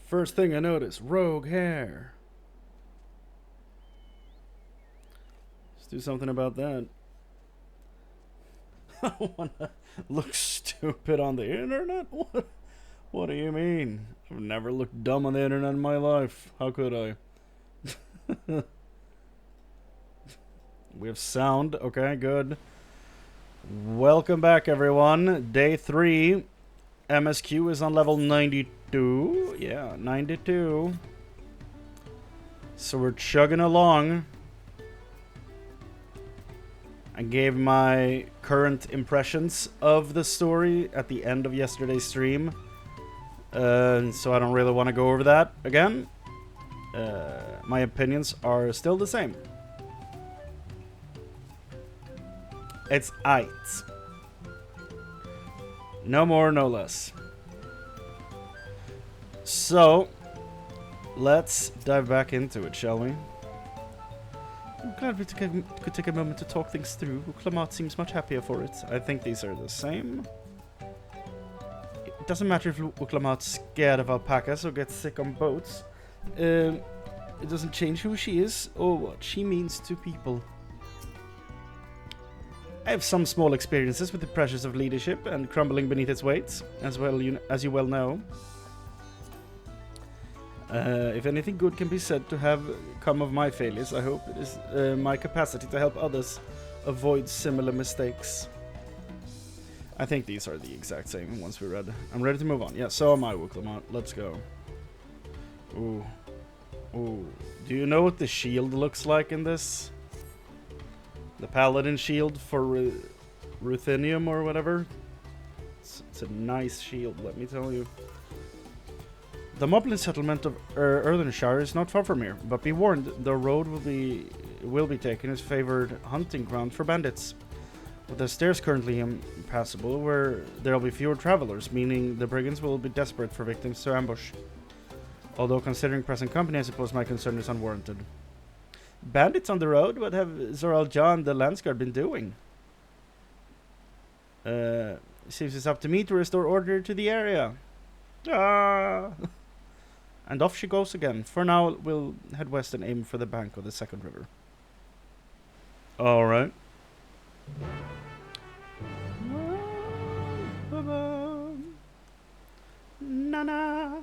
First thing I notice, rogue hair. Let's do something about that. I don't wanna look stupid on the internet? What do you mean? I've never looked dumb on the internet in my life. How could I? We have sound. Okay, good. Welcome back, everyone. Day 3. MSQ is on level 92. Yeah, 92. So we're chugging along. I gave my current impressions of the story at the end of yesterday's stream. So I don't really want to go over that again. My opinions are still the same. It's aight. No more, no less. So, let's dive back into it, shall we? I'm glad we could take a moment to talk things through. Uklamat seems much happier for it. I think these are the same. It doesn't matter if Uklamat's scared of alpacas or gets sick on boats. It doesn't change who she is or what she means to people. I have some small experiences with the pressures of leadership and crumbling beneath its weight, as you well know. If anything good can be said to have come of my failures, I hope it is my capacity to help others avoid similar mistakes. I think these are the exact same ones we read. I'm ready to move on. Yeah, so am I, Wuklamat. Let's go. Ooh. Ooh. Do you know what the shield looks like in this? The paladin shield for Ruthenium or whatever. It's a nice shield, let me tell you. The Moblin settlement of Earthenshire is not far from here, but be warned, the road will be taken as favored hunting ground for bandits. With the stairs currently impassable, where there will be fewer travelers, meaning the brigands will be desperate for victims to ambush. Although considering present company, I suppose my concern is unwarranted. Bandits on the road? What have Zoral Jah and the Landsguard been doing? Seems it's up to me to restore order to the area. Ah! And off she goes again. For now, we'll head west and aim for the bank of the second river. Alright. Na-na.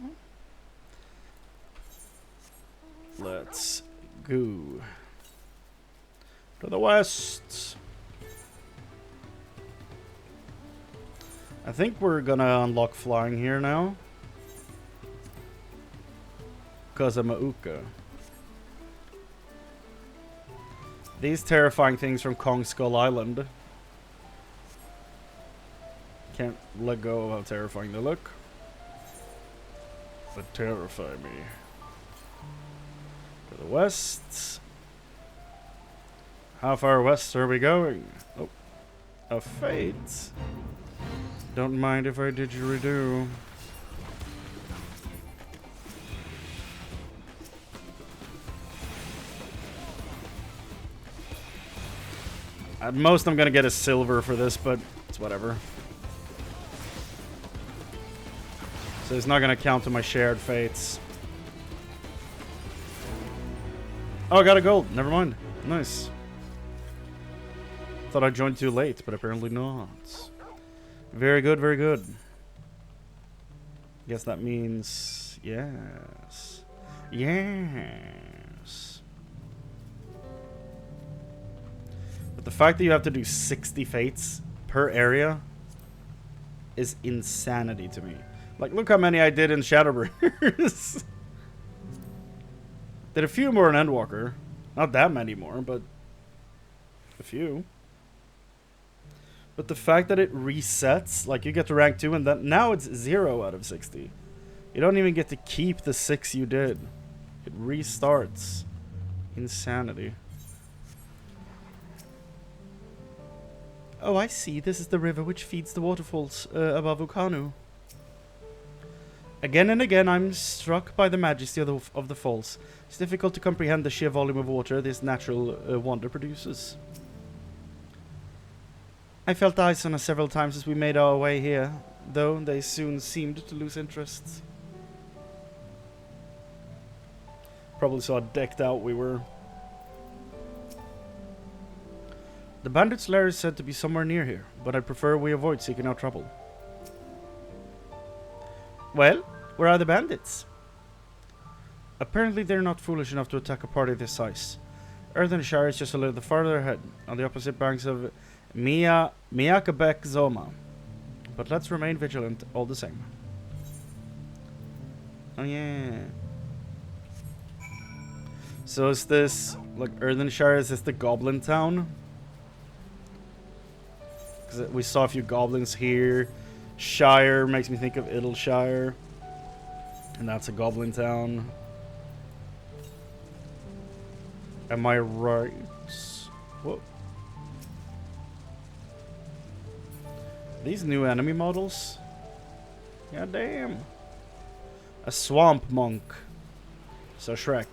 Let's go to the west. I think we're gonna unlock flying here now. Because I'm a Uka. These terrifying things from Kong Skull Island. Can't let go of how terrifying they look. But terrify me. To the west. How far west are we going? Oh. A fate. Don't mind if I didgeridoo. At most I'm gonna get a silver for this, but it's whatever. So it's not gonna count to my shared fates. Oh, I got a gold. Never mind. Nice. Thought I joined too late, but apparently not. Very good, very good. Guess that means yes. Yes. But the fact that you have to do 60 fates per area is insanity to me. Like, look how many I did in Shadowbringers. Did a few more in Endwalker. Not that many more, but a few. But the fact that it resets, like you get to rank 2 and then now it's 0 out of 60. You don't even get to keep the 6 you did. It restarts. Insanity. Oh, I see. This is the river which feeds the waterfalls above Ukanu. Again and again, I'm struck by the majesty of the falls. It's difficult to comprehend the sheer volume of water this natural wonder produces. I felt eyes on us several times as we made our way here, though they soon seemed to lose interest. Probably saw how decked out we were. The bandits' lair is said to be somewhere near here, but I prefer we avoid seeking out trouble. Well, where are the bandits? Apparently they're not foolish enough to attack a party this size. Earthenshire is just a little farther ahead, on the opposite banks of Miakabek Zoma. But let's remain vigilant all the same. Oh yeah. So is this, like, Earthenshire, is this the goblin town? Because we saw a few goblins here. Shire makes me think of Idleshire. And that's a goblin town. Am I right? What? These new enemy models? God damn. A swamp monk. So Shrek.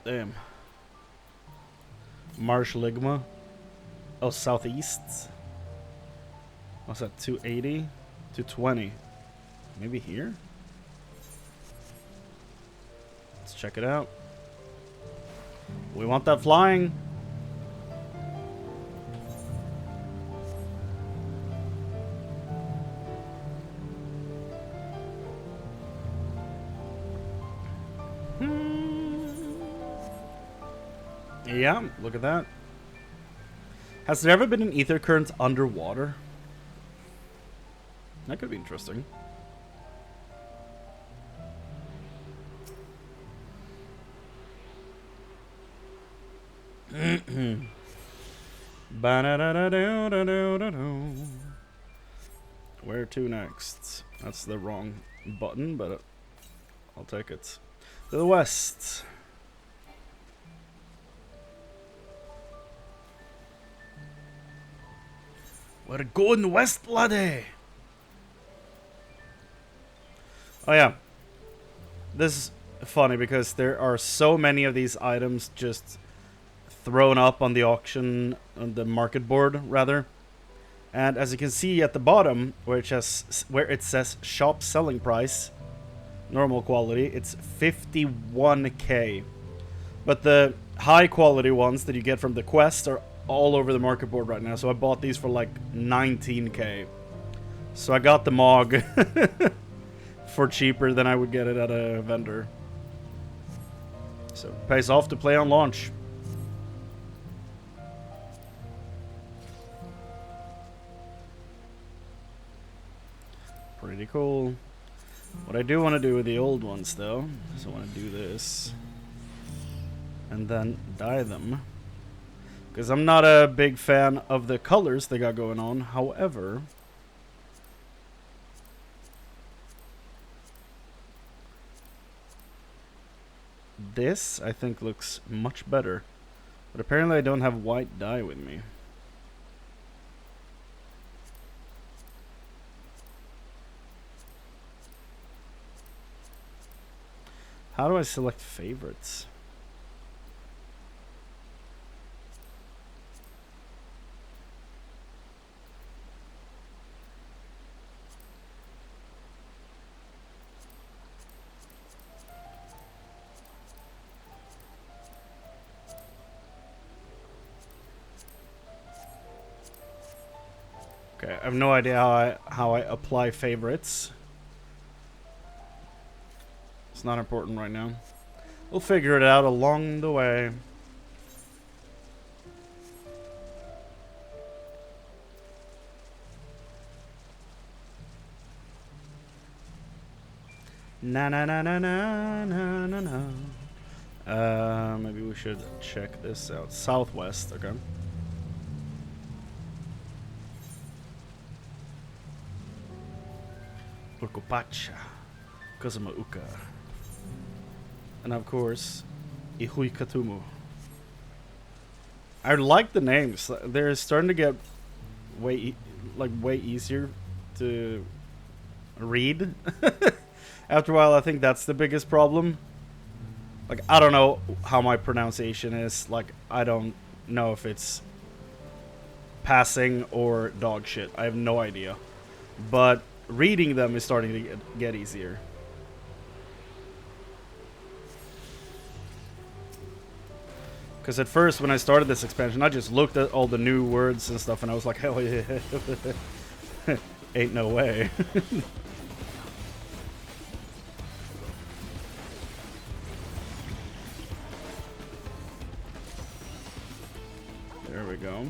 Damn. Marsh Ligma. Oh, southeast. What's that? 280? 220. Maybe here? Let's check it out. We want that flying. Yeah, look at that. Has there ever been an ether current underwater? That could be interesting. Where to next? That's the wrong button, but I'll take it. To the west. We're going west, bloody! Oh yeah. This is funny because there are so many of these items just thrown up on the auction, on the market board, rather. And as you can see at the bottom, where it says shop selling price, normal quality, it's 51k. But the high quality ones that you get from the quest are all over the market board right now, so I bought these for like 19k. So I got the Mog for cheaper than I would get it at a vendor. So it pays off to play on launch. Pretty cool. What I do want to do with the old ones though is I want to do this and then dye them. Because I'm not a big fan of the colors they got going on. However, this I think looks much better. But apparently I don't have white dye with me. How do I select favorites? Okay, I have no idea how I apply favorites. It's not important right now. We'll figure it out along the way. Na na na na na na na na. Maybe we should check this out. Southwest, okay. Urkopacha, Kozumauka, and of course, Ihuikatumu. I like the names. They're starting to get way easier to read. After a while, I think that's the biggest problem. Like, I don't know how my pronunciation is. Like, I don't know if it's passing or dog shit. I have no idea. But reading them is starting to get easier. Because at first, when I started this expansion, I just looked at all the new words and stuff, and I was like, hell yeah. Ain't no way. There we go.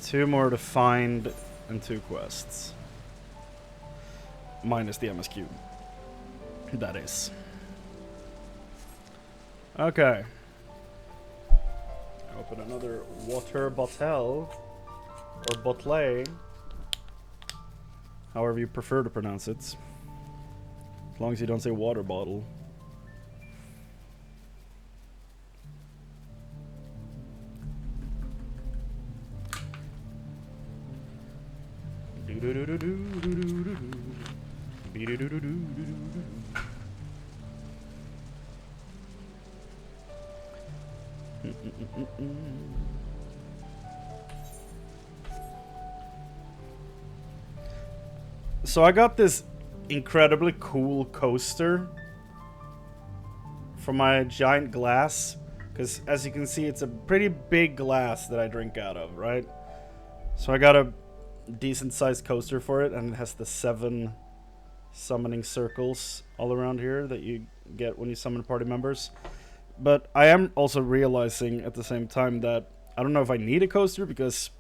Two more to find and 2 quests. Minus the MSQ. That is. Okay. Open another water bottle. Or bottle. However you prefer to pronounce it. As long as you don't say water bottle. So I got this incredibly cool coaster for my giant glass, because as you can see, it's a pretty big glass that I drink out of, right? So I got a decent sized coaster for it, and it has the 7 summoning circles all around here that you get when you summon party members. But I am also realizing at the same time that I don't know if I need a coaster, because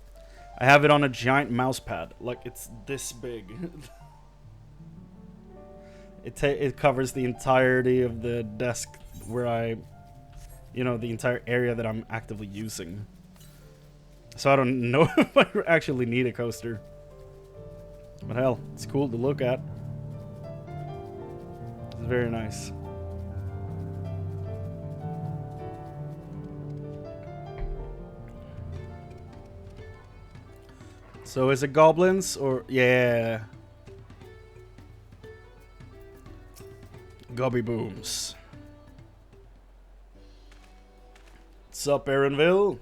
I have it on a giant mouse pad. Like, it's this big. It covers the entirety of the desk where the entire area that I'm actively using. So I don't know if I actually need a coaster. But hell, it's cool to look at. It's very nice. So is it goblins or... yeah. Gobby booms. What's up, Aaronville?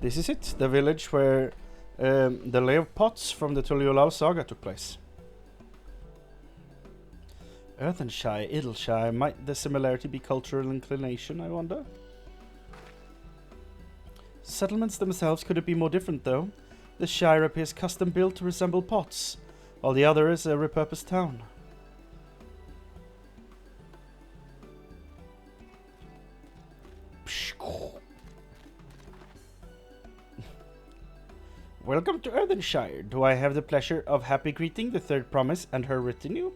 This is it, the village where the lay of pots from the Tulliolau saga took place. Earthenshire, Idleshire, might the similarity be cultural inclination, I wonder? Settlements themselves couldn't be more different, though. The shire appears custom-built to resemble pots, while the other is a repurposed town. Welcome to Earthenshire. Do I have the pleasure of happy greeting the third promise and her retinue?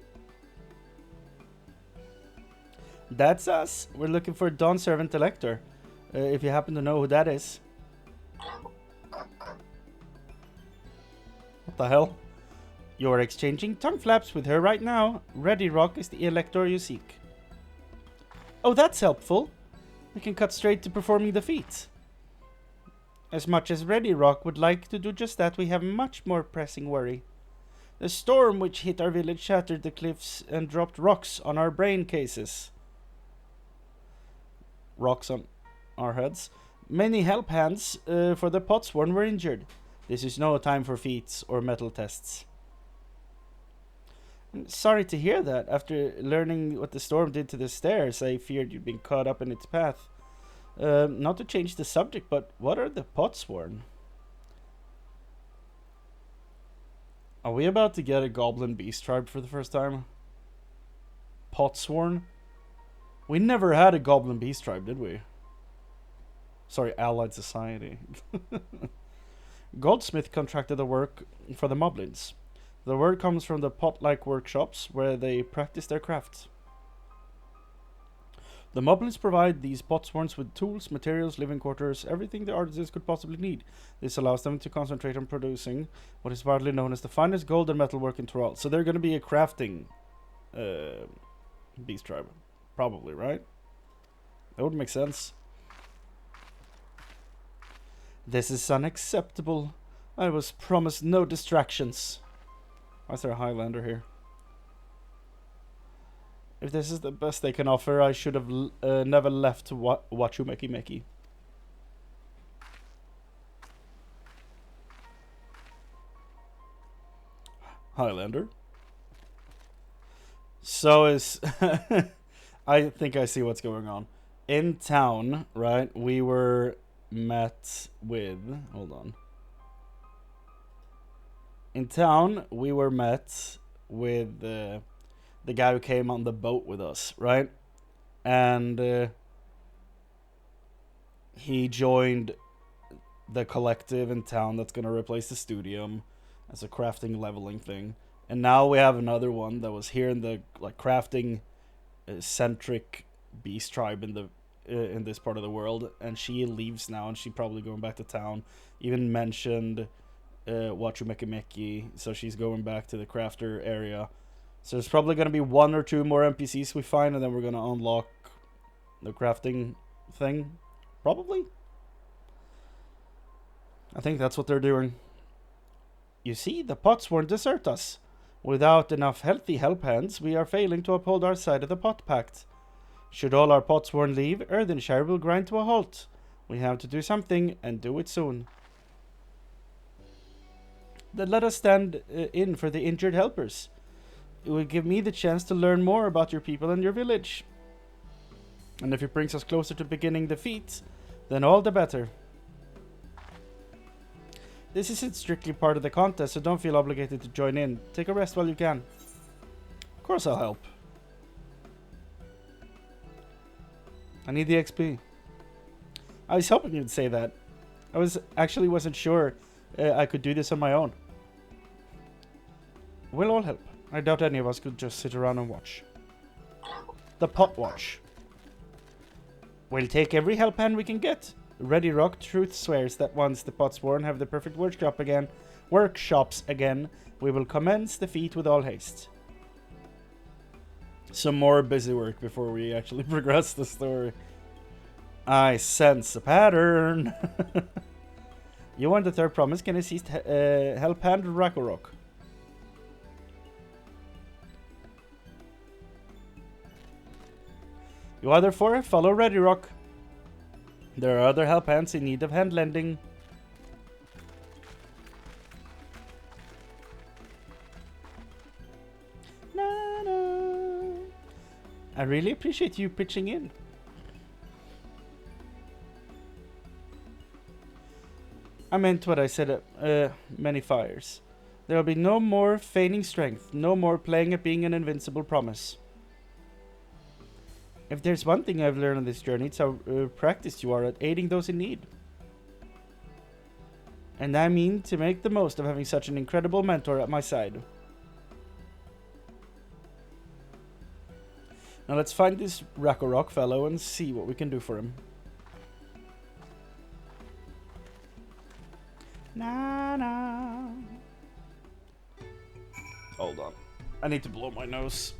That's us. We're looking for a Dawn Servant Elector. If you happen to know who that is. What the hell? You're exchanging tongue flaps with her right now. Ready Rock is the Elector you seek. Oh, that's helpful. We can cut straight to performing the feat. As much as Ready Rock would like to do just that, we have much more pressing worry. The storm which hit our village shattered the cliffs and dropped rocks on our brain cases. Rocks on our heads. Many help hands for the Potsworn were injured. This is no time for feats or metal tests. I'm sorry to hear that. After learning what the storm did to the stairs, I feared you'd been caught up in its path. Not to change the subject, but what are the Potsworn? Are we about to get a Goblin Beast tribe for the first time? Potsworn? We never had a Goblin Beast tribe, did we? Sorry, Allied Society. Goldsmith contracted the work for the Moblins. The word comes from the pot-like workshops where they practice their crafts. The Moblins provide these Potsworns with tools, materials, living quarters, everything the artisans could possibly need. This allows them to concentrate on producing what is widely known as the finest gold and metalwork in Toral. So they're going to be a crafting beast tribe. Probably, right? That would make sense. This is unacceptable. I was promised no distractions. Why is there a Highlander here? If this is the best they can offer, I should have never left Wachumeki. Highlander. So is... I think I see what's going on. In town, right, we were met with... Hold on. In town, we were met with the guy who came on the boat with us, right? And he joined the collective in town that's going to replace the studium as a crafting leveling thing. And now we have another one that was here in the like crafting centric beast tribe in this part of the world, and she leaves now, and she's probably going back to town. Even mentioned Wachumeki, so she's going back to the crafter area. So there's probably going to be 1 or 2 more NPCs we find, and then we're going to unlock the crafting thing. Probably. I think that's what they're doing. You see, the pots won't desert us. Without enough healthy help hands, we are failing to uphold our side of the pot pact. Should all our potsworn leave, Earthenshire will grind to a halt. We have to do something, and do it soon. Then let us stand in for the injured helpers. It will give me the chance to learn more about your people and your village. And if it brings us closer to beginning the feat, then all the better. This isn't strictly part of the contest, so don't feel obligated to join in. Take a rest while you can. Of course I'll help. I need the XP. I was hoping you'd say that. I wasn't sure I could do this on my own. We'll all help. I doubt any of us could just sit around and watch. The pot watch. We'll take every help hand we can get. Ready Rock Truth swears that once the potsworn have the perfect workshops again, we will commence the feat with all haste. Some more busy work before we actually progress the story. I sense a pattern. You want the third promise? Can I see help hand Rakorok? You other 4 follow Ready Rock. There are other help hands in need of hand lending. Na, na. I really appreciate you pitching in. I meant what I said at many fires. There will be no more feigning strength, no more playing at being an invincible promise. If there's one thing I've learned on this journey, it's how practiced you are at aiding those in need. And I mean to make the most of having such an incredible mentor at my side. Now let's find this Rakorok fellow and see what we can do for him. Na na. Hold on. I need to blow my nose.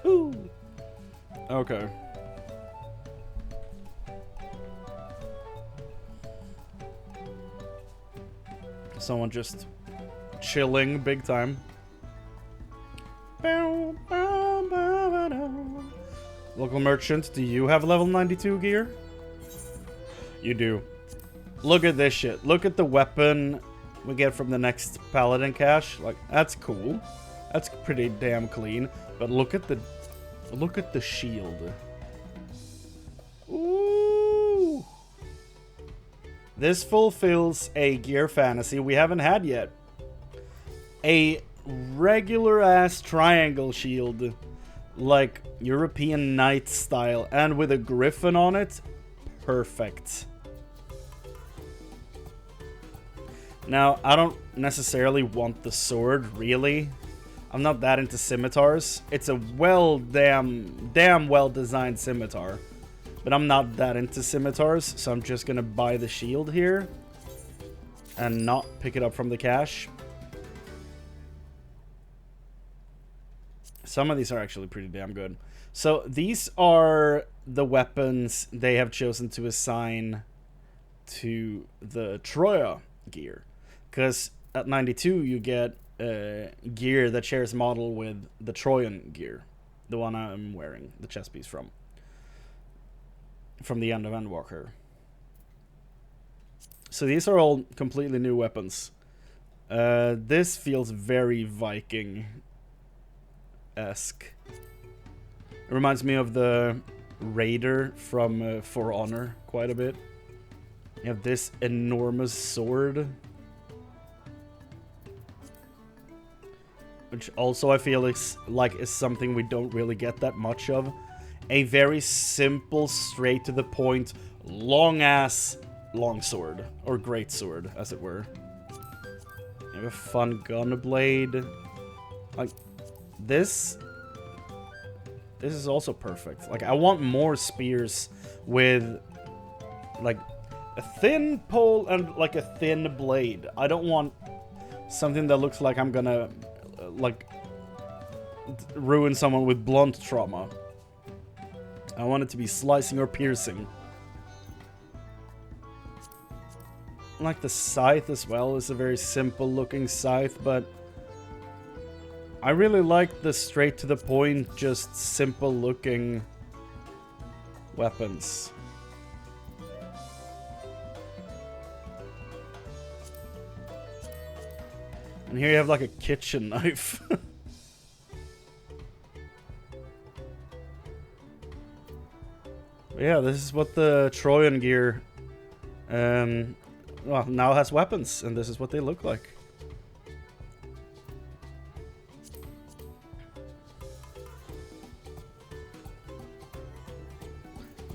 Ooh. Okay. Someone just chilling big time. Local merchant, do you have level 92 gear? You do. Look at this shit. Look at the weapon we get from the next paladin cache. Like, that's cool. That's pretty damn clean. But look at the shield. Ooh. This fulfills a gear fantasy we haven't had yet. A regular ass triangle shield like European knight style, and with a griffin on it, perfect. Now, I don't necessarily want the sword, really. I'm not that into scimitars. It's a damn well-designed scimitar. But I'm not that into scimitars, so I'm just gonna buy the shield here. And not pick it up from the cache. Some of these are actually pretty damn good. So these are the weapons they have chosen to assign to the Troya gear. Because at 92 you get gear that shares model with the Trojan gear. The one I'm wearing, the chest piece from the end of Endwalker. So these are all completely new weapons. This feels very Viking-esque. It reminds me of the Raider from For Honor quite a bit. You have this enormous sword. Which also I feel is something we don't really get that much of. A very simple, straight to the point, long-ass longsword. Or greatsword, as it were. You have a fun gun blade. Like, this is also perfect. Like, I want more spears with, like, a thin pole and, like, a thin blade. I don't want something that looks like I'm gonna, like, ruin someone with blunt trauma. I want it to be slicing or piercing. I like the scythe as well. It's a very simple looking scythe, but I really like the straight to the point, just simple looking weapons. And here you have like a kitchen knife. Yeah, this is what the Trojan gear well, now has weapons, and this is what they look like.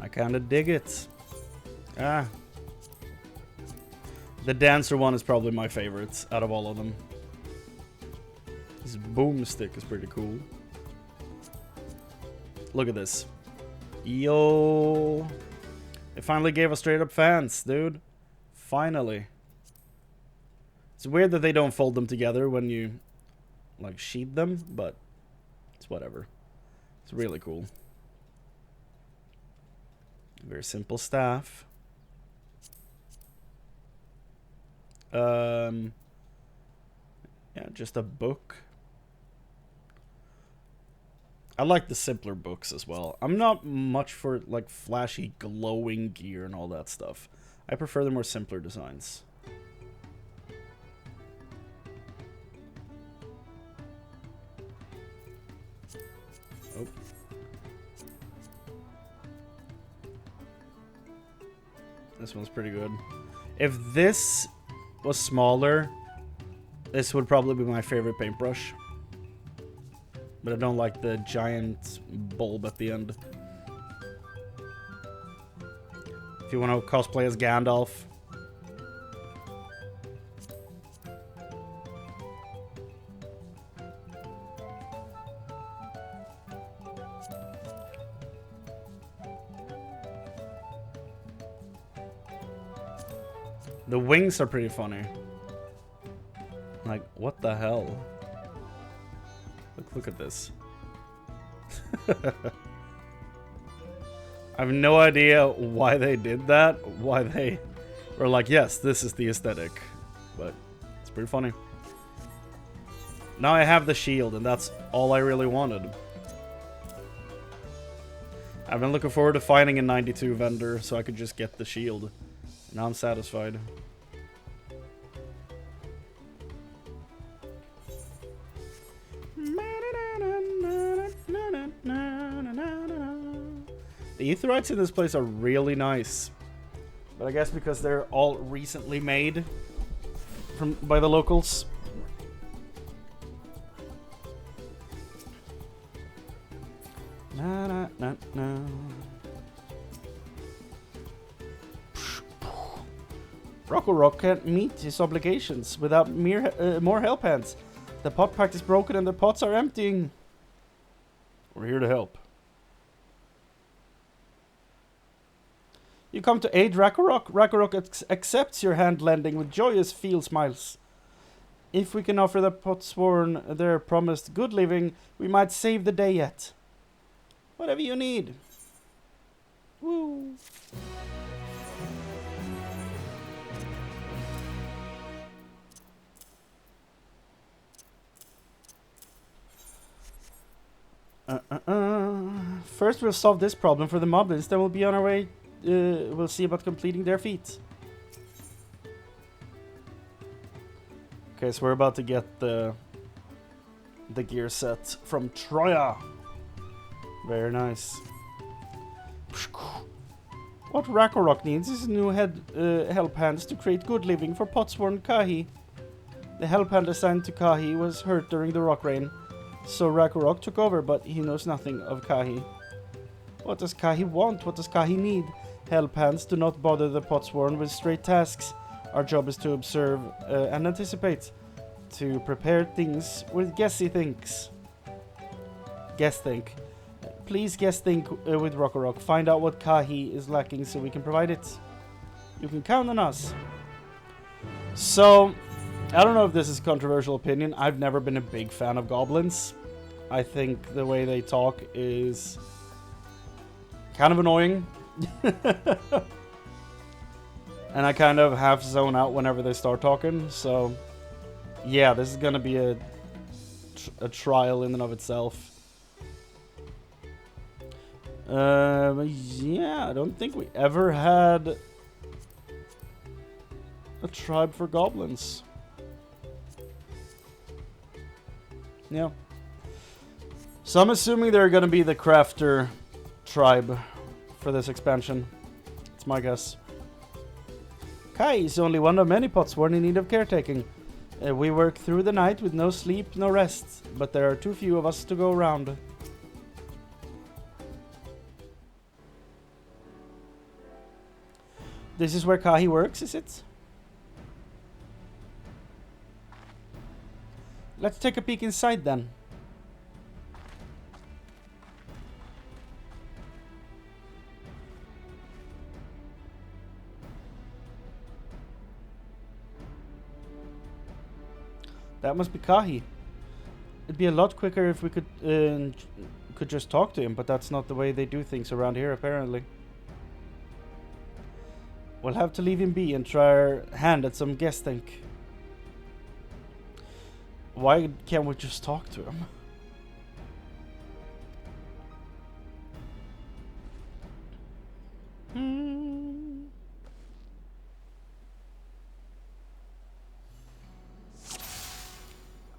I kinda dig it. The dancer one is probably my favorite out of all of them. This boomstick is pretty cool. Look at this. Yo. They finally gave us straight up fans, dude. Finally. It's weird that they don't fold them together when you, like, sheath them, but it's whatever. It's really cool. Very simple staff. Yeah, just a book. I like the simpler books as well. I'm not much for, like, flashy, glowing gear and all that stuff. I prefer the more simpler designs. Oh. This one's pretty good. If this was smaller, this would probably be my favorite paintbrush. But I don't like the giant bulb at the end. If you want to cosplay as Gandalf. The wings are pretty funny. Like, what the hell? Look at this. I have no idea why they did that. Why they were like, yes, this is the aesthetic. But it's pretty funny. Now I have the shield, and that's all I really wanted. I've been looking forward to finding a 92 vendor so I could just get the shield. Now I'm satisfied. The aetherytes in this place are really nice. But I guess because they're all recently made by the locals. Rock can't meet his obligations without more help hands. The pot pact is broken and the pots are emptying. We're here to help. You come to aid Rakorok. Rakorok accepts your hand lending with joyous field smiles. If we can offer the Potsworn their promised good living, we might save the day yet. Whatever you need. Woo. First we'll solve this problem for the moblins, then we'll be on our way. We'll see about completing their feat. Okay, so we're about to get the gear set from Troya. Very nice. What Rakorok needs is new help hands to create good living for Potsworn Kahi. The help hand assigned to Kahi was hurt during the rock rain, so Rakorok took over, but he knows nothing of Kahi. What does Kahi want? What does Kahi need? Help hands do not bother the Potsworn with straight tasks. Our job is to observe and anticipate, to prepare things with guessy thinks. Guess think. Please guess think with Rakorok. Find out what Kahi is lacking so we can provide it. You can count on us. So, I don't know if this is a controversial opinion. I've never been a big fan of goblins. I think the way they talk is kind of annoying. And I kind of half zone out whenever they start talking. So, yeah, this is going to be a trial in and of itself. Yeah, I don't think we ever had a tribe for goblins. Yeah. So I'm assuming they're gonna be the crafter tribe for this expansion. It's my guess. Kai is only one of many Potsworn in need of caretaking. We work through the night with no sleep, no rest, but there are too few of us to go around. This is where Kahi works, is it? Let's take a peek inside then. That must be Kahi. It'd be a lot quicker if we could just talk to him, but that's not the way they do things around here, apparently. We'll have to leave him be and try our hand at some guess think. Why can't we just talk to him?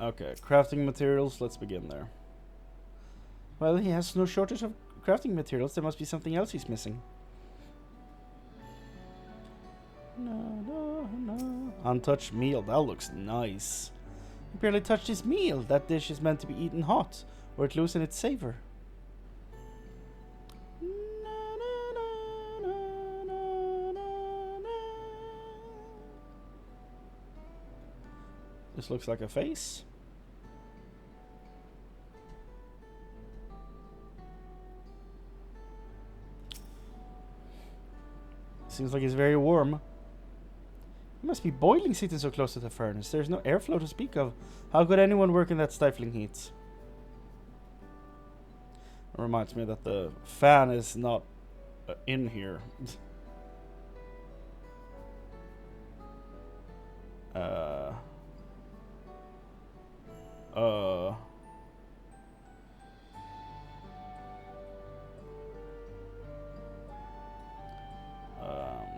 Okay, crafting materials, let's begin there. Well, he has no shortage of crafting materials. There must be something else he's missing. No. Untouched meal, that looks nice. He barely touched his meal. That dish is meant to be eaten hot, or it loses its savor. This looks like a face. Seems like it's very warm. It must be boiling sitting so close to the furnace. There's no airflow to speak of. How could anyone work in that stifling heat? It reminds me that the fan is not in here.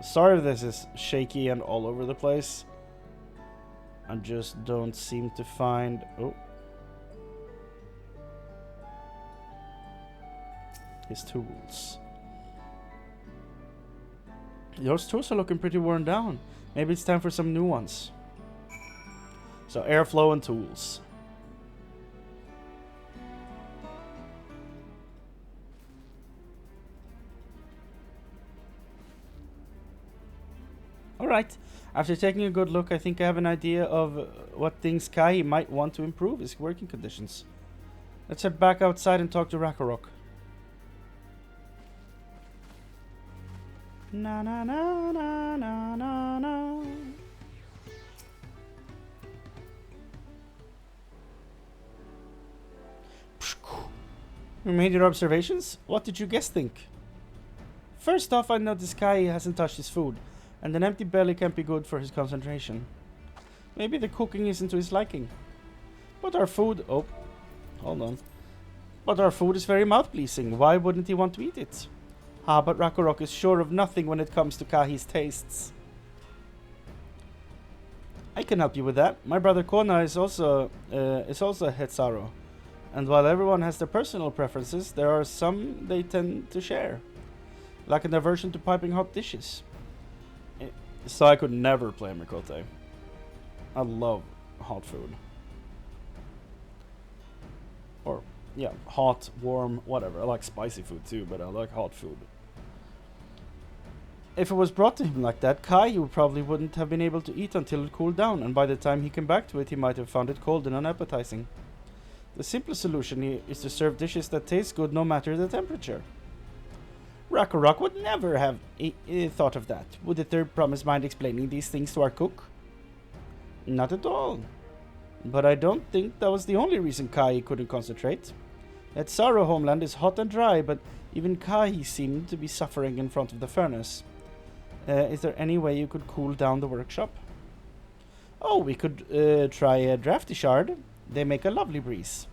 Sorry if this is shaky and all over the place. I just don't seem to find... Oh. His tools. Those tools are looking pretty worn down. Maybe it's time for some new ones. So airflow and tools. Alright, after taking a good look, I think I have an idea of what things Kai might want to improve his working conditions. Let's head back outside and talk to Rakarok. Na na na na na na na. You made your observations? What did you guess think? First off, I noticed Kai hasn't touched his food, and an empty belly can't be good for his concentration. Maybe the cooking isn't to his liking. But our food... Oh, hold on. But our food is very mouth-pleasing. Why wouldn't he want to eat it? Ah, but Rakarok is sure of nothing when it comes to Kahi's tastes. I can help you with that. My brother Kona is also a Hetsaro. And while everyone has their personal preferences, there are some they tend to share. Like an aversion to piping hot dishes. So I could never play Mikote. I love hot food. Or, yeah, hot, warm, whatever. I like spicy food too, but I like hot food. If it was brought to him like that, Kai probably wouldn't have been able to eat until it cooled down, and by the time he came back to it, he might have found it cold and unappetizing. The simplest solution is to serve dishes that taste good no matter the temperature. Rakarok would never have thought of that. Would the third promise mind explaining these things to our cook? Not at all. But I don't think that was the only reason Kai couldn't concentrate. That Sorrow homeland is hot and dry, but even Kai seemed to be suffering in front of the furnace. Is there any way you could cool down the workshop? Oh, we could try a drafty shard. They make a lovely breeze.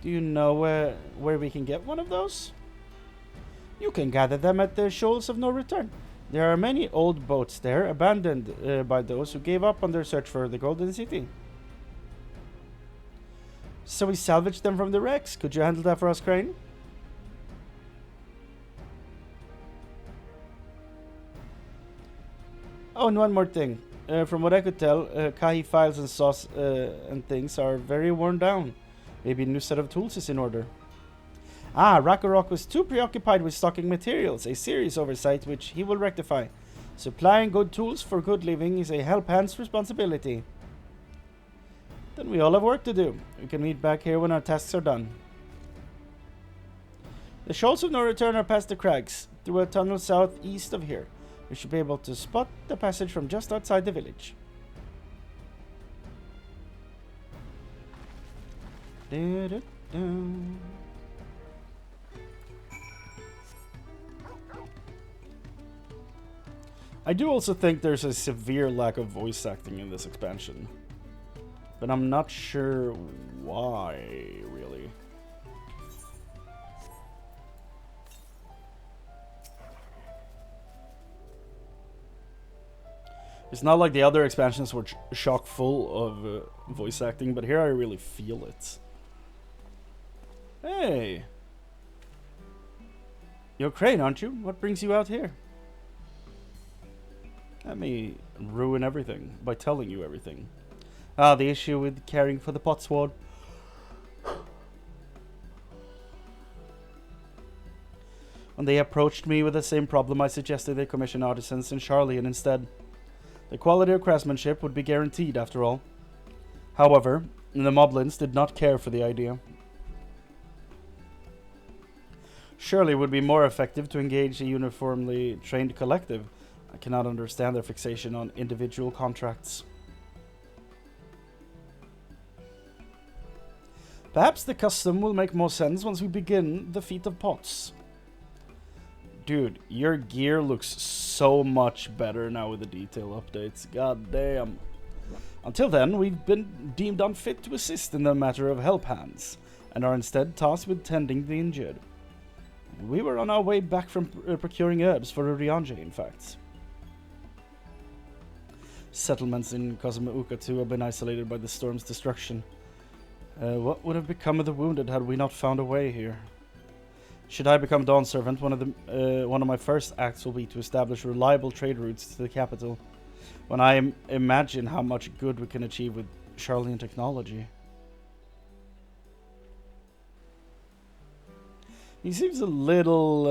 Do you know where we can get one of those? You can gather them at the Shoals of No Return. There are many old boats there, abandoned by those who gave up on their search for the Golden City. So we salvaged them from the wrecks. Could you handle that for us, Chrane? Oh, and one more thing. From what I could tell, Kahi files and saws and things are very worn down. Maybe a new set of tools is in order. Ah, Rakarok was too preoccupied with stocking materials, a serious oversight which he will rectify. Supplying good tools for good living is a help hand's responsibility. Then we all have work to do. We can meet back here when our tasks are done. The Shoals of No Return are past the crags, through a tunnel southeast of here. We should be able to spot the passage from just outside the village. I do also think there's a severe lack of voice acting in this expansion. But I'm not sure why, really. It's not like the other expansions were chock full of voice acting, but here I really feel it. Hey! You're Chrane, aren't you? What brings you out here? Let me ruin everything by telling you everything. Ah, the issue with caring for the Potsword. When they approached me with the same problem, I suggested they commission artisans in Charlian instead. The quality of craftsmanship would be guaranteed, after all. However, the Moblins did not care for the idea. Surely it would be more effective to engage a uniformly trained collective. I cannot understand their fixation on individual contracts. Perhaps the custom will make more sense once we begin the feat of pots. Dude, your gear looks so much better now with the detail updates. God damn. Until then, we've been deemed unfit to assist in the matter of help hands, and are instead tasked with tending the injured. We were on our way back from procuring herbs for Urianger, in fact. Settlements in Kozumauka too have been isolated by the storm's destruction. What would have become of the wounded had we not found a way here? Should I become Dawn Servant, one of my first acts will be to establish reliable trade routes to the capital. When I imagine how much good we can achieve with Charlian technology. He seems a little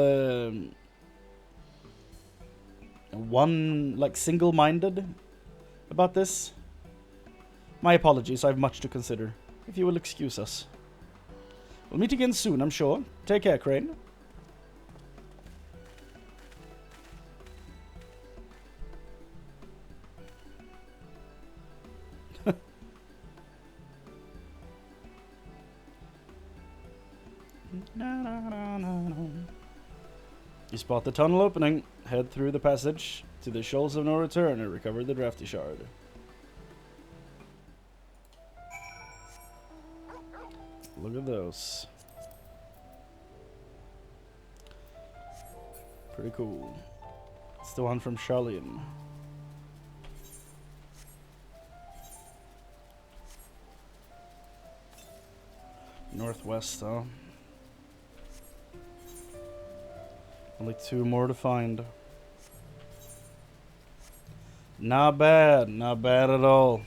one, like, single-minded about this. My apologies, I have much to consider. If you will excuse us. We'll meet again soon, I'm sure. Take care, Chrane. You spot the tunnel opening. Head through the passage to the Shoals of No Return and recover the drafty shard. Look at those. Pretty cool. It's the one from Charlene. Northwest, huh? Only 2 more to find. Not bad at all.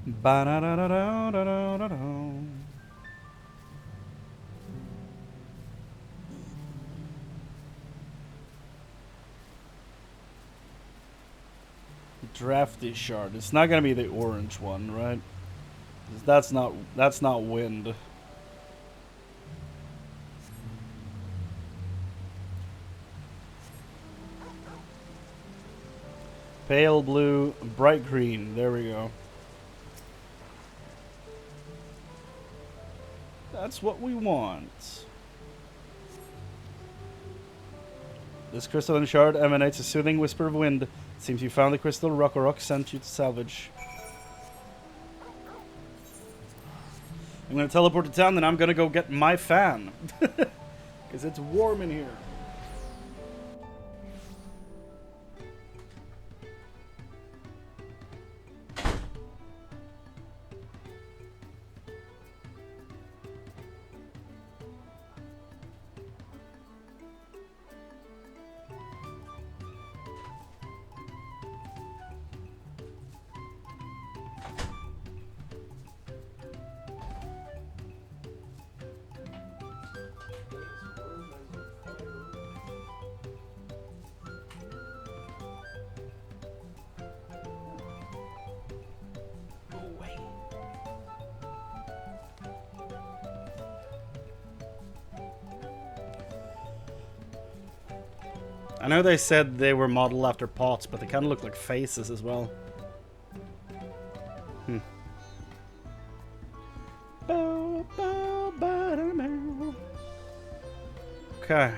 Ba-da-da-da-da-da-da-da. Drafty shard. It's not gonna be the orange one, right? That's not wind. Pale blue, bright green. There we go. That's what we want. This crystalline shard emanates a soothing whisper of wind. It seems you found the crystal rock sent you to salvage. I'm gonna teleport to town, then I'm gonna go get my fan. Because it's warm in here. I know they said they were modeled after pots, but they kind of look like faces as well. Okay.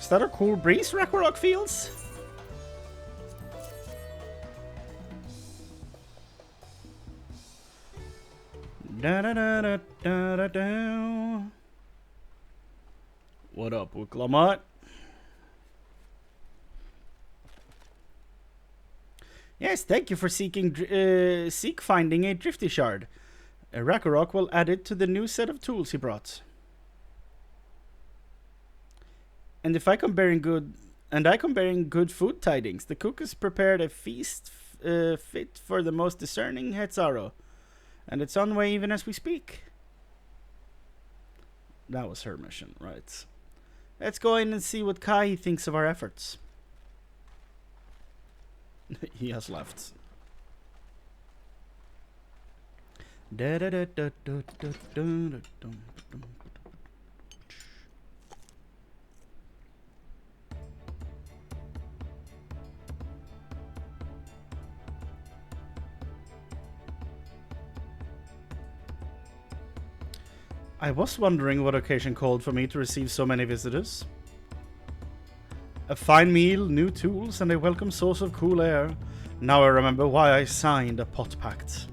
Is that a cool breeze Ragnarok feels? Da da da da da da da. What up, Wuklamot? Yes, thank you for seek finding a drifty shard. Ragnarok will add it to the new set of tools he brought. And I come bearing good food tidings. The cook has prepared a feast fit for the most discerning Hetzaro. And it's on way even as we speak. That was her mission, right? Let's go in and see what Kai thinks of our efforts. He has left. I was wondering what occasion called for me to receive so many visitors. A fine meal, new tools, and a welcome source of cool air. Now I remember why I signed a pot pact.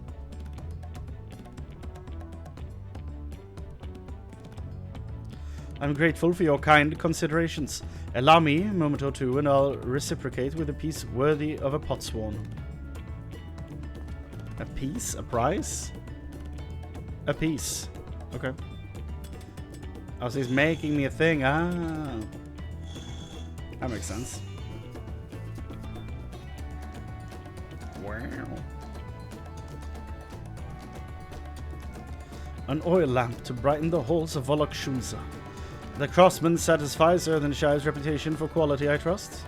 I'm grateful for your kind considerations. Allow me a moment or two and I'll reciprocate with a piece worthy of a potsworn. A piece? A prize? A piece. Okay. Oh, so he's making me a thing. Ah. That makes sense. Wow. An oil lamp to brighten the halls of Volokshunsa. The craftsman satisfies Earthen Shire's reputation for quality, I trust.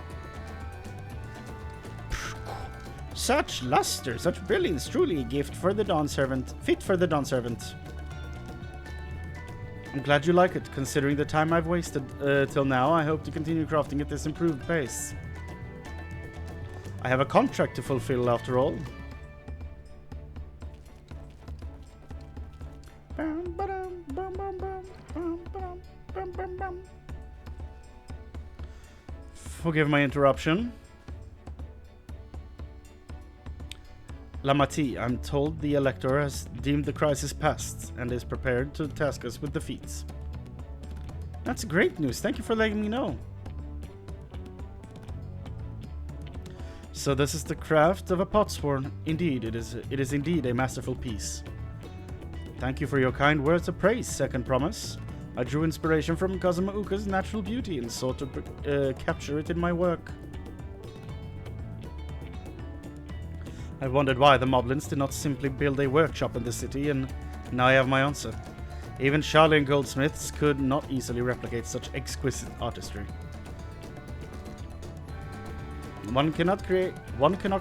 Such luster, such brilliance, truly a gift for the Dawn Servant. Fit for the Dawn Servant. I'm glad you like it, considering the time I've wasted till now. I hope to continue crafting at this improved pace. I have a contract to fulfill after all. Forgive my interruption. Lamati, I'm told the Elector has deemed the crisis past and is prepared to task us with defeats. That's great news. Thank you for letting me know. So this is the craft of a potsworn. Indeed, it is indeed a masterful piece. Thank you for your kind words of praise, Second Promise. I drew inspiration from Kazuma Uka's natural beauty and sought to capture it in my work. I wondered why the Moblins did not simply build a workshop in the city, and now I have my answer. Even Charlian goldsmiths could not easily replicate such exquisite artistry. One cannot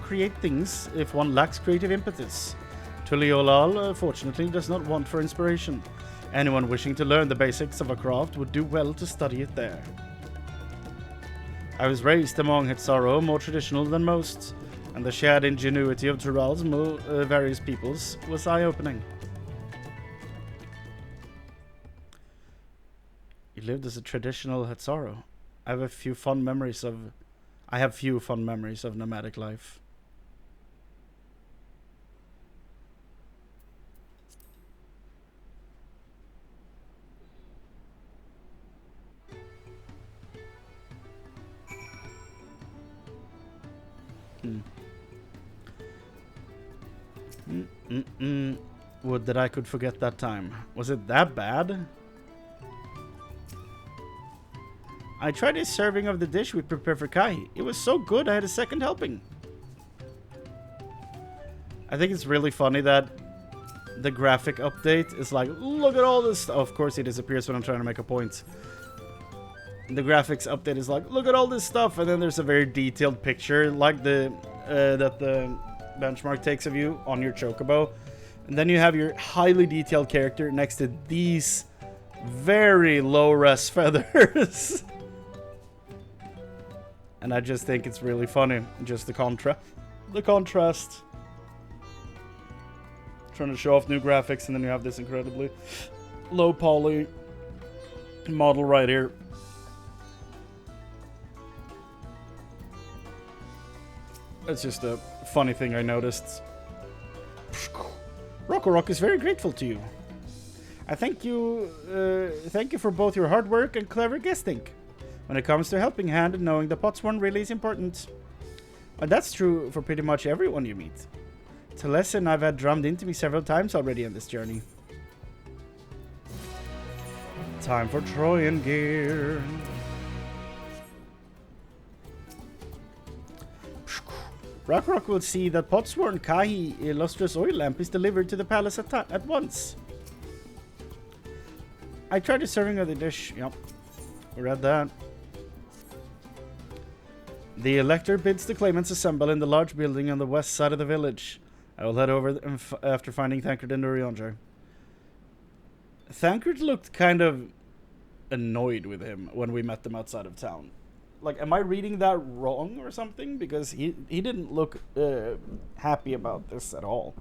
create things if one lacks creative impetus. Tuliolal, fortunately, does not want for inspiration. Anyone wishing to learn the basics of a craft would do well to study it there. I was raised among Hetsaro, more traditional than most, and the shared ingenuity of Tural's various peoples was eye-opening. You lived as a traditional Hetsaro. I have few fond memories of nomadic life. Would that I could forget that time. Was it that bad? I tried a serving of the dish we prepared for Kai. It was so good I had a second helping. I think it's really funny that the graphic update is like, look at all this stuff. Of course he disappears when I'm trying to make a point. The graphics update is like, look at all this stuff, and then there's a very detailed picture like the that the benchmark takes of you on your chocobo, and then you have your highly detailed character next to these very low res feathers. And I just think it's really funny, just the contrast. Trying to show off new graphics, and then you have this incredibly low poly model right here. It's just a funny thing I noticed. Rock is very grateful to you. I thank you for both your hard work and clever guesting. When it comes to helping hand and knowing the potsworn really is important. And that's true for pretty much everyone you meet. It's a lesson I've had drummed into me several times already on this journey. Time for Trojan gear. Rock will see that potsworn Kahi lustrous oil lamp is delivered to the palace at once. I tried a serving of the dish. Yep, we read that. The Elector bids the claimants assemble in the large building on the west side of the village. I will head over after finding Thancred and Urianger. Thancred looked kind of annoyed with him when we met them outside of town. Like, am I reading that wrong or something? Because he didn't look happy about this at all.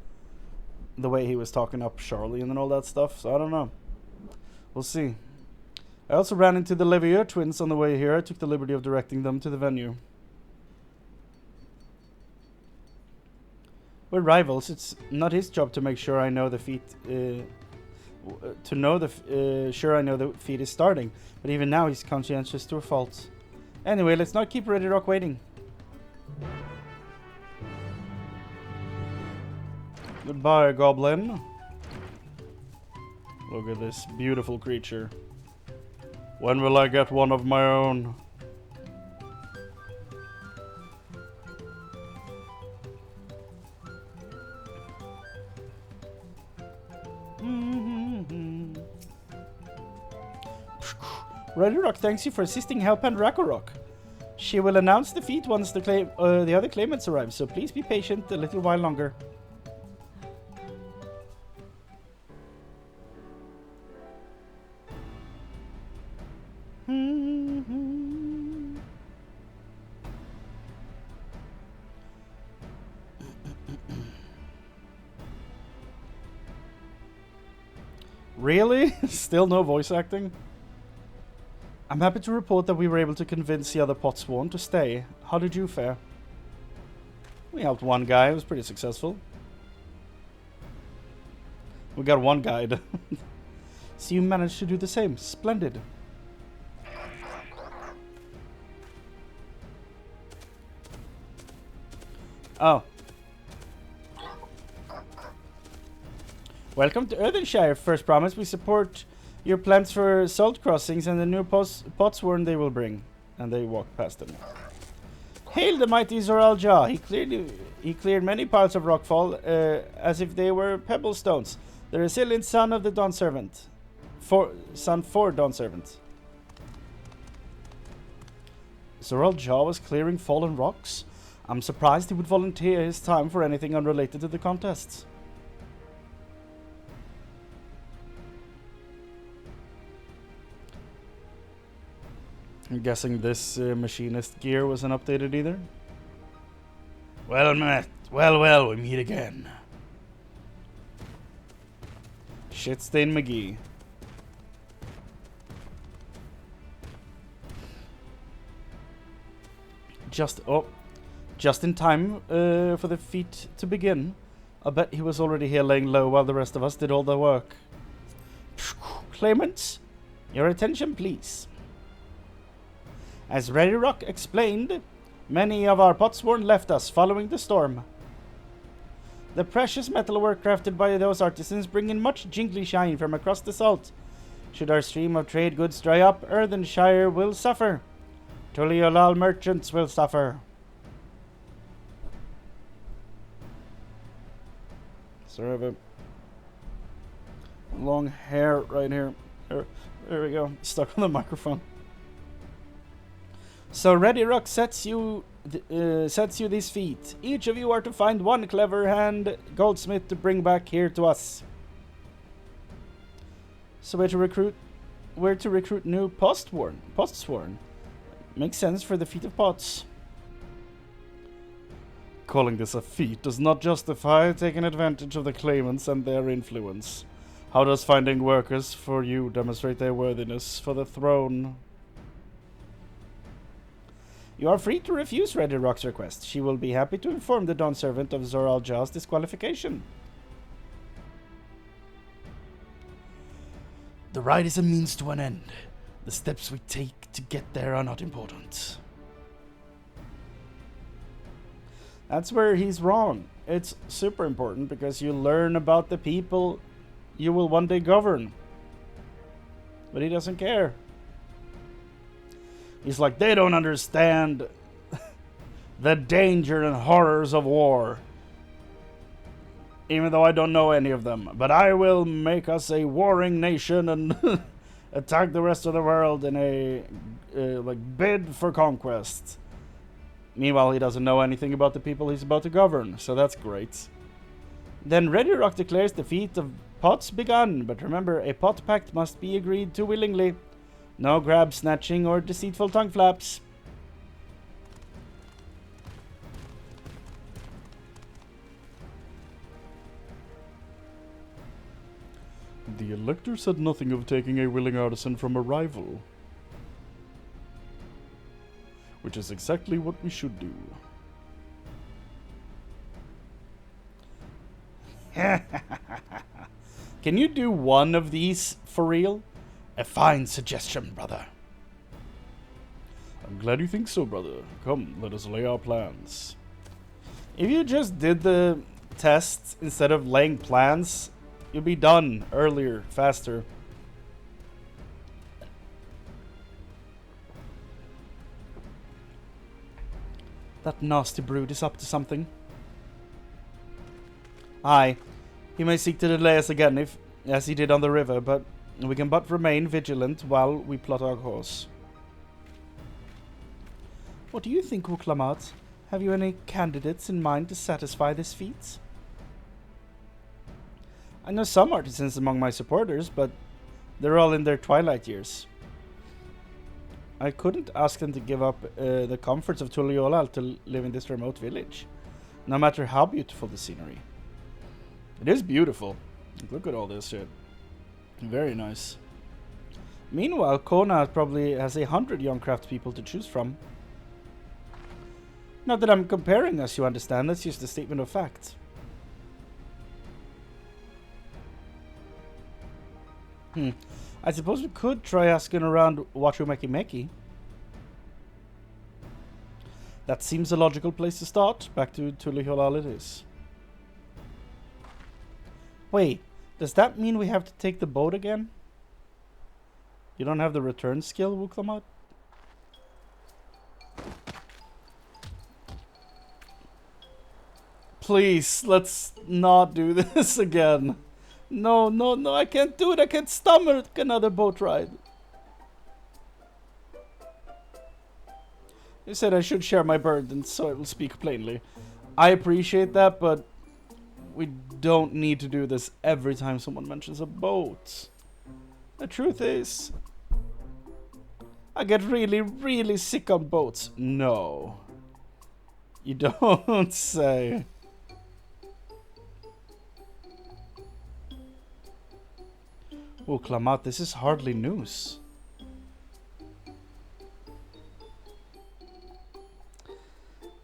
The way he was talking up Charlie and all that stuff. So I don't know. We'll see. I also ran into the Levier twins on the way here. I took the liberty of directing them to the venue. We're rivals. It's not his job to make sure I know the feat. Sure I know the feat is starting. But even now he's conscientious to a fault. Anyway, let's not keep Ready Rock waiting. Goodbye, goblin. Look at this beautiful creature. When will I get one of my own? Ready Rock thanks you for assisting Help and Rakorok. She will announce the feat once the other claimants arrive, so please be patient a little while longer. Really? Still no voice acting? I'm happy to report that we were able to convince the other Potsworn to stay. How did you fare? We helped one guy, it was pretty successful. We got one guide. So you managed to do the same. Splendid. Oh. Welcome to Earthenshire. First promise, we support your plans for salt crossings and the new Potsworn they will bring. And they walk past them. Hail the mighty Zoral Jah. He cleared many parts of Rockfall as if they were pebble stones. The resilient son of the Dawn Servant. Son for Dawn Servant. Zoral Jah was clearing fallen rocks? I'm surprised he would volunteer his time for anything unrelated to the contests. I'm guessing this machinist gear wasn't updated either. Well met. Well, we meet again. Shitstain McGee. Just in time for the feat to begin. I bet he was already here laying low while the rest of us did all the work. Claimants, your attention please. As Ready Rock explained, many of our Potsworn left us following the storm. The precious metalwork crafted by those artisans bring in much jingly shine from across the salt. Should our stream of trade goods dry up, Earthenshire will suffer. Tuliolal merchants will suffer. Sort of a long hair right here. There we go. Stuck on the microphone. So Ready Rock sets you this feat. Each of you are to find one clever hand goldsmith to bring back here to us. So where to recruit new Potsworn. Makes sense for the feat of pots. Calling this a feat does not justify taking advantage of the claimants and their influence. How does finding workers for you demonstrate their worthiness for the throne? You are free to refuse Ready Rock's request. She will be happy to inform the Dawn Servant of Zoral Jah's disqualification. The ride is a means to an end. The steps we take to get there are not important. That's where he's wrong. It's super important because you learn about the people you will one day govern. But he doesn't care. He's like, they don't understand the danger and horrors of war. Even though I don't know any of them. But I will make us a warring nation and attack the rest of the world in a bid for conquest. Meanwhile, he doesn't know anything about the people he's about to govern, so that's great. Then Ready Rock declares the feat of pots begun, but remember, a pot pact must be agreed to willingly. No grab snatching or deceitful tongue flaps. The Elector said nothing of taking a willing artisan from a rival. Which is exactly what we should do. Can you do one of these for real? A fine suggestion, brother. I'm glad you think so, brother. Come, let us lay our plans. If you just did the test instead of laying plans, you'd be done earlier, faster. That nasty brood is up to something. Aye, he may seek to delay us again as he did on the river, but we can but remain vigilant while we plot our course. What do you think, Uklamat? Have you any candidates in mind to satisfy this feat? I know some artisans among my supporters, but they're all in their twilight years. I couldn't ask them to give up the comforts of Tuliolal to live in this remote village, no matter how beautiful the scenery. It is beautiful. Look at all this shit. Very nice. Meanwhile, Kona probably has 100 young craftspeople to choose from. Not that I'm comparing us, you understand. That's just a statement of fact. I suppose we could try asking around Wachumeki Meki. That seems a logical place to start. Back to Tuliholal it is. Wait, does that mean we have to take the boat again? You don't have the return skill, Wuklamat? Please, let's not do this again. No, no, no, I can't do it. I can't stomach another boat ride. You said I should share my burden, so I will speak plainly. I appreciate that, but we don't need to do this every time someone mentions a boat. The truth is, I get really, really sick on boats. No. You don't say. Oh, Klamat, this is hardly news.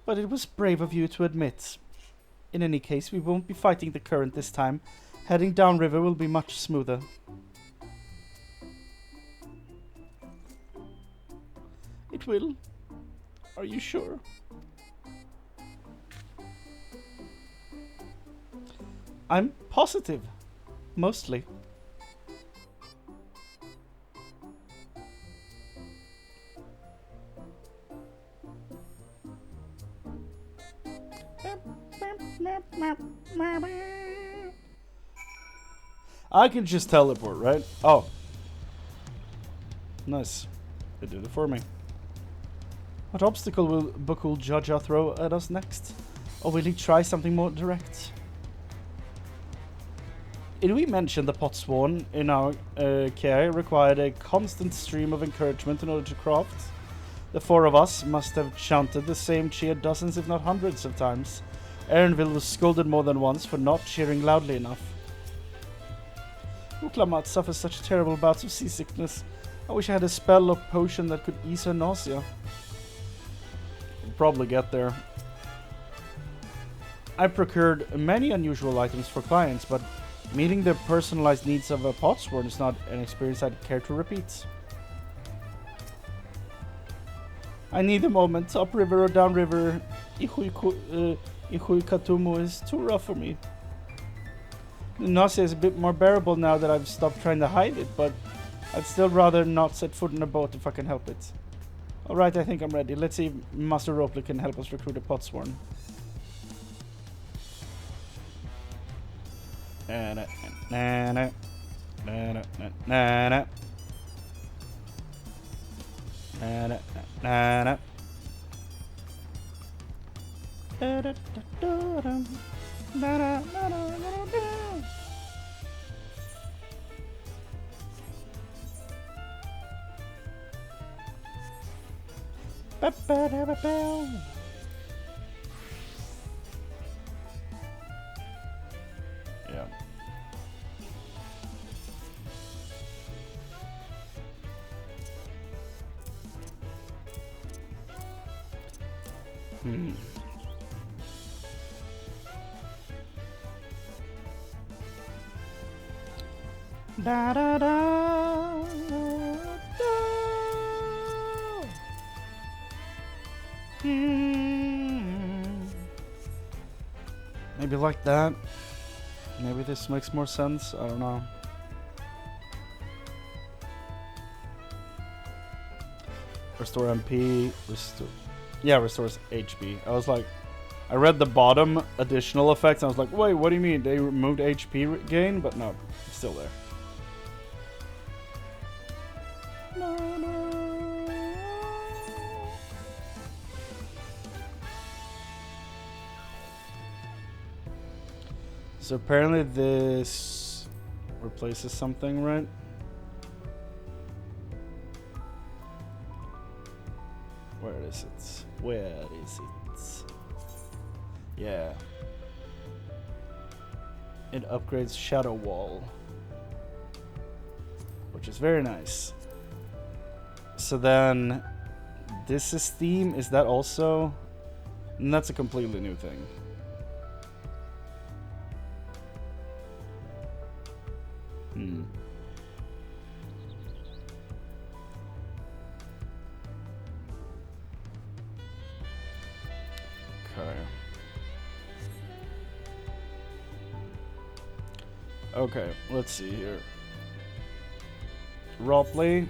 But it was brave of you to admit. In any case, we won't be fighting the current this time. Heading downriver will be much smoother. It will. Are you sure? I'm positive. Mostly. I can just teleport, right? Oh. Nice. They did it for me. What obstacle will Bukul Jaja throw at us next? Or will he try something more direct? Did we mention the pot sworn in our care required a constant stream of encouragement in order to craft? The four of us must have chanted the same cheer dozens if not hundreds of times. Erinville was scolded more than once for not cheering loudly enough. Uklamat suffers such terrible bouts of seasickness. I wish I had a spell or potion that could ease her nausea. We'll probably get there. I procured many unusual items for clients, but meeting the personalized needs of a potsworn is not an experience I'd care to repeat. I need a moment. Upriver or downriver, Ihuikatumu is too rough for me. The nausea is a bit more bearable now that I've stopped trying to hide it, but I'd still rather not set foot in a boat if I can help it. Alright, I think I'm ready. Let's see if Master Ropley can help us recruit a potsworn. Yeah. Da da da. Maybe like that. Maybe this makes more sense. I don't know. Restore MP. Restore. Yeah, restores HP. I was like, I read the bottom additional effects, and I was like, wait, what do you mean? They removed HP gain? But no, it's still there. So apparently this replaces something, right? Where is it? Where is it? Yeah. It upgrades Shadow Wall, which is very nice. So then, this is theme. Is that also? And that's a completely new thing. Okay, let's see here. Roleplay.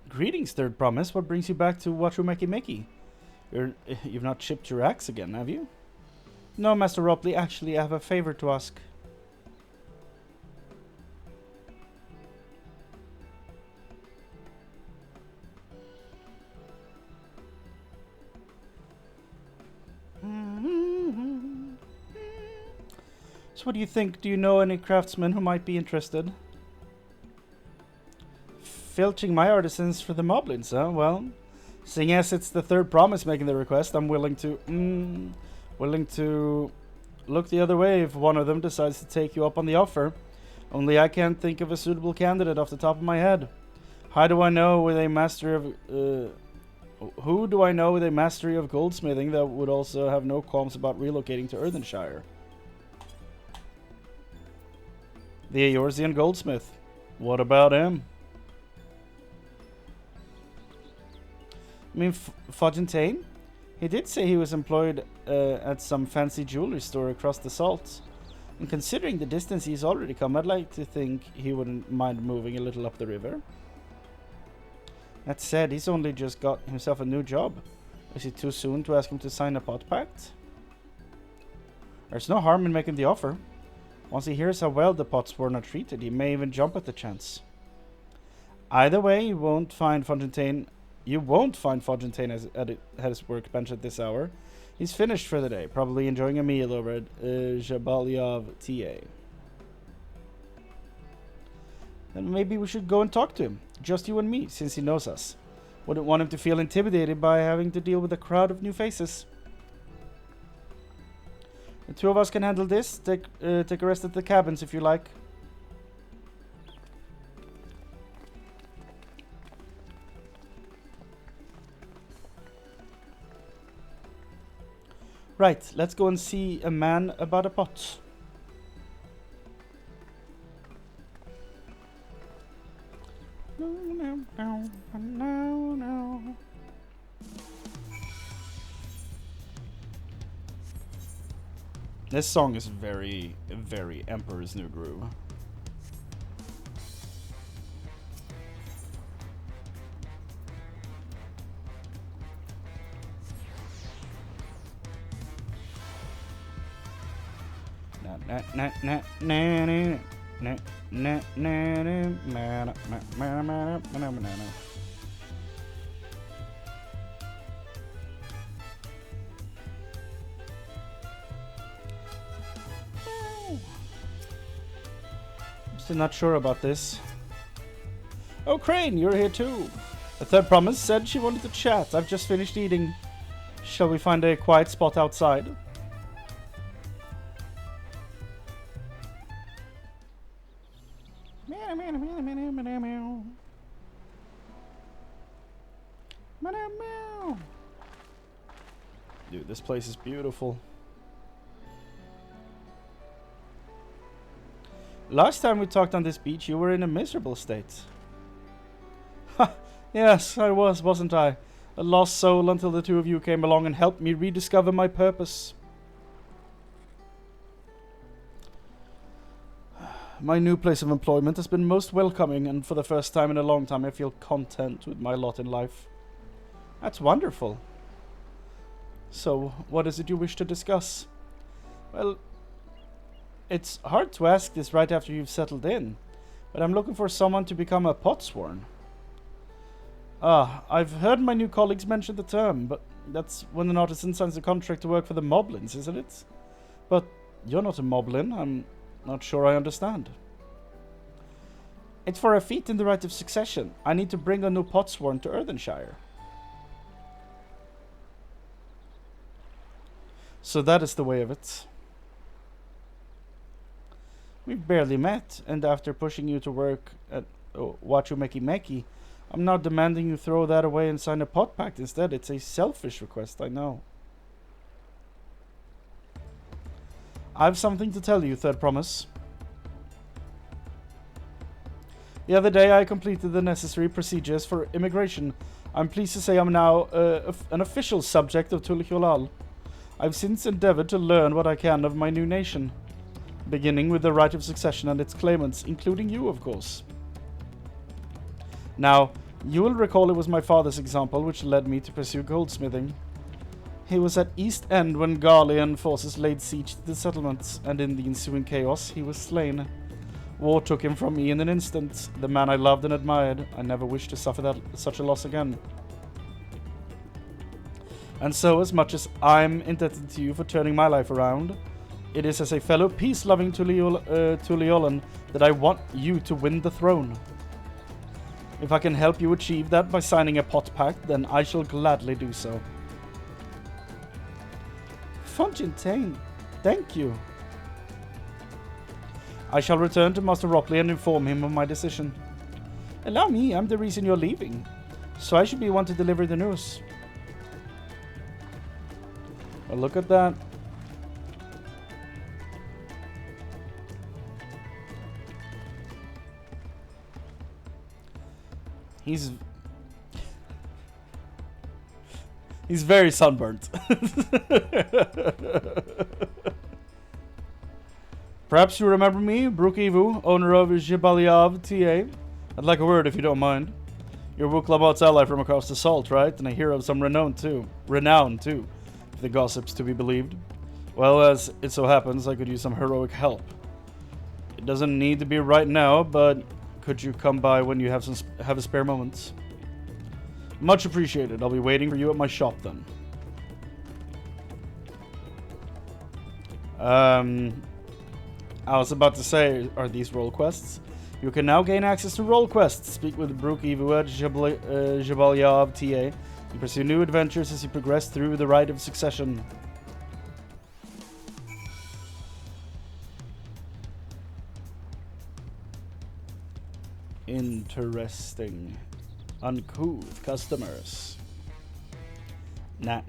Greetings, Third Promise. What brings you back to Wachumeki? You've not chipped your axe again, have you? No, Master Ropley. Actually, I have a favor to ask. So what do you think? Do you know any craftsmen who might be interested? Filching my artisans for the moblins, huh? Well, seeing as it's the Third Promise making the request, I'm willing to look the other way if one of them decides to take you up on the offer. Only I can't think of a suitable candidate off the top of my head. How do I know with a mastery of who do I know with a mastery of goldsmithing that would also have no qualms about relocating to Earthenshire? The Eorzean goldsmith. What about him? I mean, Fogentain? He did say he was employed at some fancy jewelry store across the salt. And considering the distance he's already come, I'd like to think he wouldn't mind moving a little up the river. That said, he's only just got himself a new job. Is it too soon to ask him to sign a pot pact? There's no harm in making the offer. Once he hears how well the pots were not treated, he may even jump at the chance. Either way, you won't find Fogentain at his workbench at this hour. He's finished for the day, probably enjoying a meal over at Jabalyov TA. Then maybe we should go and talk to him, just you and me, since he knows us. Wouldn't want him to feel intimidated by having to deal with a crowd of new faces. The two of us can handle this. Take a rest at the cabins if you like. Right, let's go and see a man about a pot. No. This song is very, very Emperor's New Groove. Still not sure about this. Oh, Chrane, you're here too. The Third Promise said she wanted to chat. I've just finished eating. Shall we find a quiet spot outside? Dude, this place is beautiful. Last time we talked on this beach, you were in a miserable state. Ha! Yes, I was, wasn't I? A lost soul until the two of you came along and helped me rediscover my purpose. My new place of employment has been most welcoming, and for the first time in a long time I feel content with my lot in life. That's wonderful. So, what is it you wish to discuss? Well, it's hard to ask this right after you've settled in, but I'm looking for someone to become a potsworn. I've heard my new colleagues mention the term, but that's when an artisan signs a contract to work for the moblins, isn't it? But you're not a moblin. I'm not sure I understand. It's for a feat in the right of succession. I need to bring a new potsworn to Earthenshire. So that is the way of it. We've barely met, and after pushing you to work at Wachumeki, I'm now demanding you throw that away and sign a pot pact instead. It's a selfish request, I know. I've something to tell you, Third Promise. The other day I completed the necessary procedures for immigration. I'm pleased to say I'm now an official subject of Tuliholal. I've since endeavored to learn what I can of my new nation, beginning with the right of succession and its claimants, including you, of course. Now, you will recall it was my father's example which led me to pursue goldsmithing. He was at East End when Garlean forces laid siege to the settlements, and in the ensuing chaos he was slain. War took him from me in an instant, the man I loved and admired. I never wish to suffer such a loss again. And so, as much as I'm indebted to you for turning my life around, it is as a fellow peace-loving Tuliolan that I want you to win the throne. If I can help you achieve that by signing a pot pact, then I shall gladly do so. Fontaine, thank you. I shall return to Master Ropley and inform him of my decision. Allow me, I'm the reason you're leaving, so I should be one to deliver the news. Well, look at that. He's very sunburnt. Perhaps you remember me, Brook Evu, owner of Jibalyav TA. I'd like a word if you don't mind. You're Wuklabot's ally from across the salt, right? And a hero of some renown too, if the gossip's to be believed. Well, as it so happens, I could use some heroic help. It doesn't need to be right now, but could you come by when you have a spare moment? Much appreciated. I'll be waiting for you at my shop then. I was about to say, are these role quests? You can now gain access to role quests. Speak with Brook Evu at Jibalyav TA and pursue new adventures as you progress through the rite of succession. Interesting. Uncouth customers. Nah.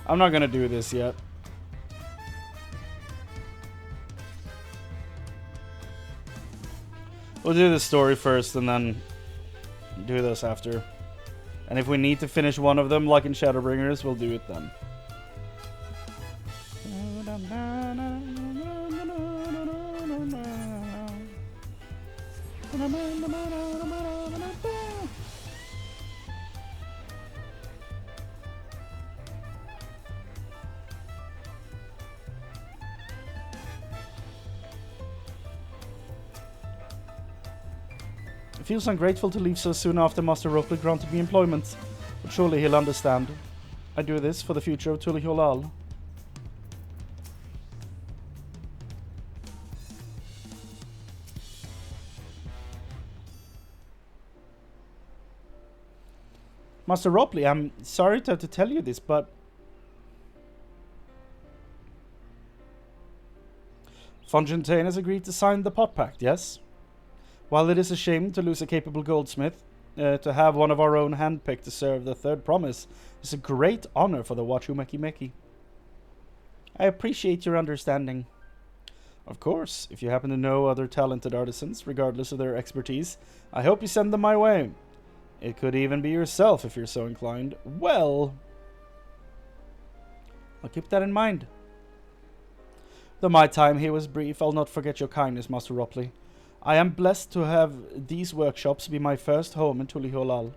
I'm not gonna do this yet. We'll do the story first and then do this after. And if we need to finish one of them, like in Shadowbringers, we'll do it then. It feels ungrateful to leave so soon after Master Ropley granted me employment, but surely he'll understand. I do this for the future of Tuliholal. Master Ropley, I'm sorry to have to tell you this, but Fontaine has agreed to sign the pot pact, yes? While it is a shame to lose a capable goldsmith, to have one of our own handpicked to serve the Third Promise is a great honor for the Wachumeki. I appreciate your understanding. Of course, if you happen to know other talented artisans, regardless of their expertise, I hope you send them my way. It could even be yourself if you're so inclined. Well, I'll keep that in mind. Though my time here was brief, I'll not forget your kindness, Master Ropley. I am blessed to have these workshops be my first home in Tuliholal.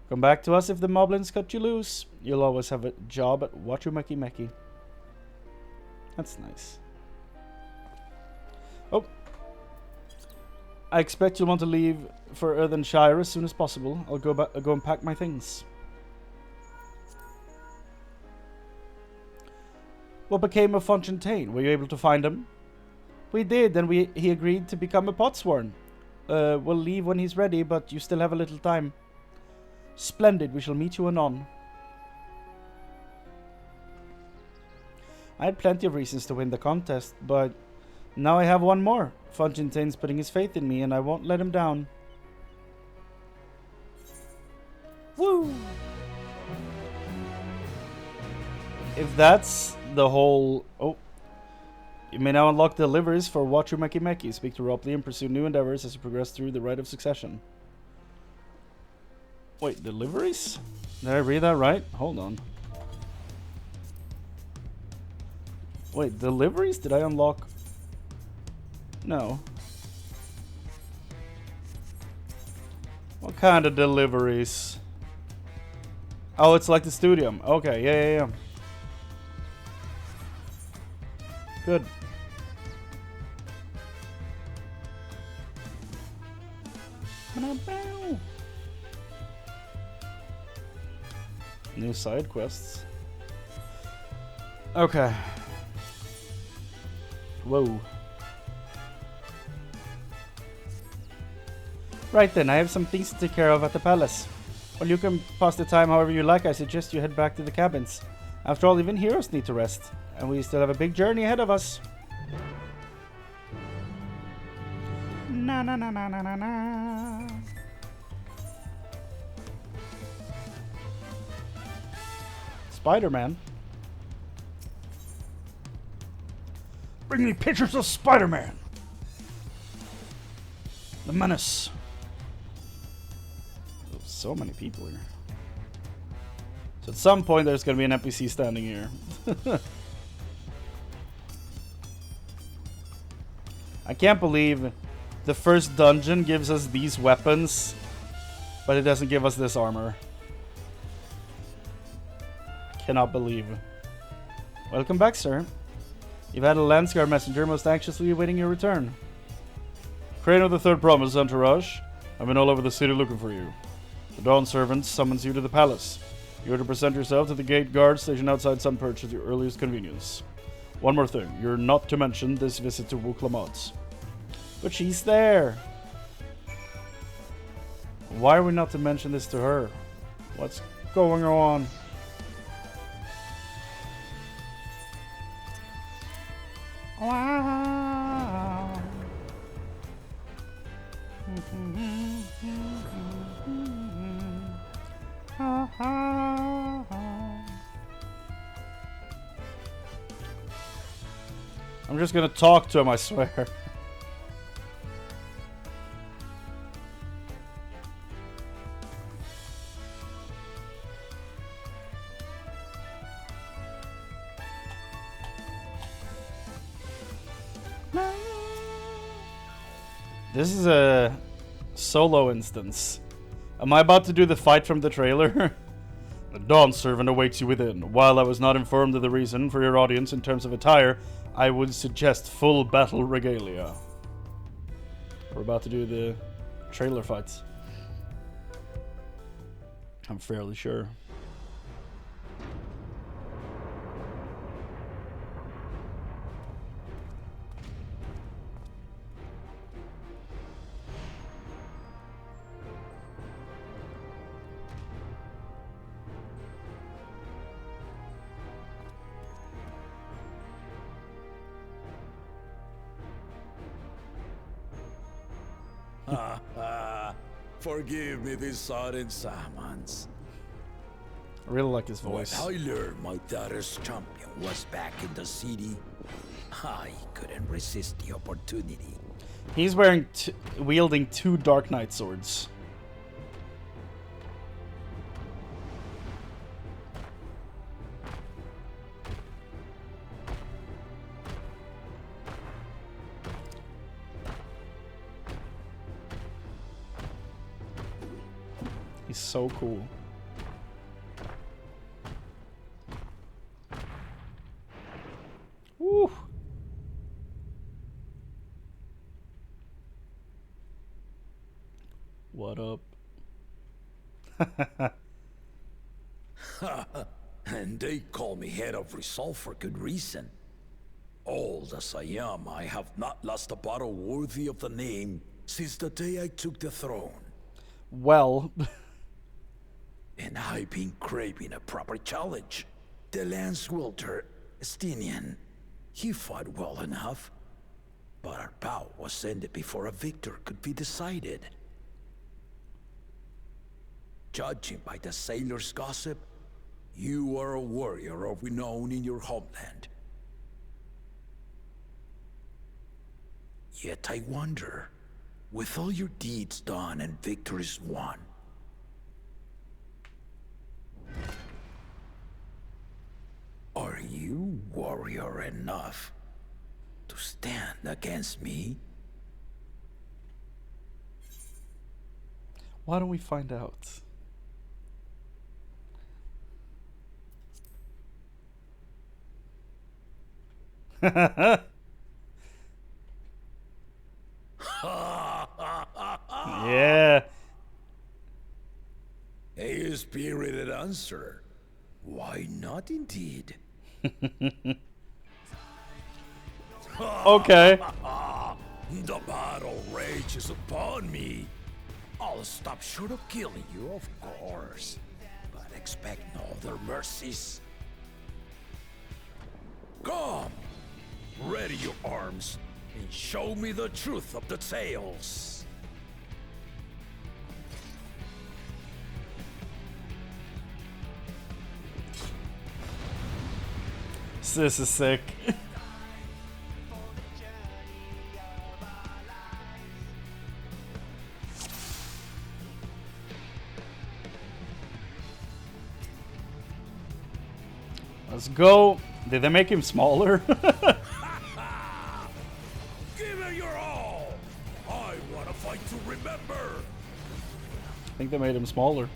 Come back to us if the moblins cut you loose. You'll always have a job at Wachumeki Meki. That's nice. Oh. I expect you'll want to leave for Earthenshire as soon as possible. I'll go and pack my things. What became of Fontaine? Were you able to find him? We did, and he agreed to become a potsworn. We'll leave when he's ready, but you still have a little time. Splendid, we shall meet you anon. I had plenty of reasons to win the contest, but now I have one more. Fontaine's putting his faith in me, and I won't let him down. Woo! If that's the whole... Oh. You may now unlock the deliveries for Wachumeki Meki. Speak to Ropley and pursue new endeavors as you progress through the rite of succession. Wait, deliveries? Did I read that right? Hold on. Wait, deliveries? Did I unlock... No. What kind of deliveries? Oh, it's like the studium. Okay, yeah. Good. New side quests. Okay. Whoa. Right then, I have some things to take care of at the palace. Well, you can pass the time however you like. I suggest you head back to the cabins. After all, even heroes need to rest. And we still have a big journey ahead of us. Na na na na na na na. Spider-Man. Bring me pictures of Spider-Man. The Menace. There's so many people here. So at some point there's going to be an NPC standing here. I can't believe the first dungeon gives us these weapons, but it doesn't give us this armor. Cannot believe. Welcome back, sir. You've had a Landsguard messenger most anxiously awaiting your return. Chrane of the Third Promise, entourage. I've been all over the city looking for you. The Dawn servant summons you to the palace. You are to present yourself to the gate guard stationed outside Sunperch at your earliest convenience. One more thing, you're not to mention this visit to Wuklamat. But she's there. Why are we not to mention this to her? What's going on? Wow. I'm just gonna talk to him, I swear. This is a solo instance. Am I about to do the fight from the trailer? The Dawn servant awaits you within. While I was not informed of the reason for your audience in terms of attire, I would suggest full battle regalia. We're about to do the trailer fights. I'm fairly sure. Forgive me this sudden summons. I really like his voice. When I learned my daughter's champion was back in the city, I couldn't resist the opportunity. He's wearing wielding two Dark Knight swords. He's so cool. Woo! What up? And they call me head of resolve for good reason. Old as I am, I have not lost a battle worthy of the name since the day I took the throne. Well... And I've been craving a proper challenge. The lance wielder, Estinian, he fought well enough. But our bout was ended before a victor could be decided. Judging by the sailors' gossip, you are a warrior of renown in your homeland. Yet I wonder, with all your deeds done and victories won, are you warrior enough to stand against me? Why don't we find out? Yeah. A spirited answer. Why not indeed? Okay. The battle rages upon me. I'll stop short of killing you, of course. But expect no other mercies. Come! Ready your arms and show me the truth of the tales. This is sick. Let's go. Did they make him smaller? Give it your all. I want to fight to remember. I think they made him smaller.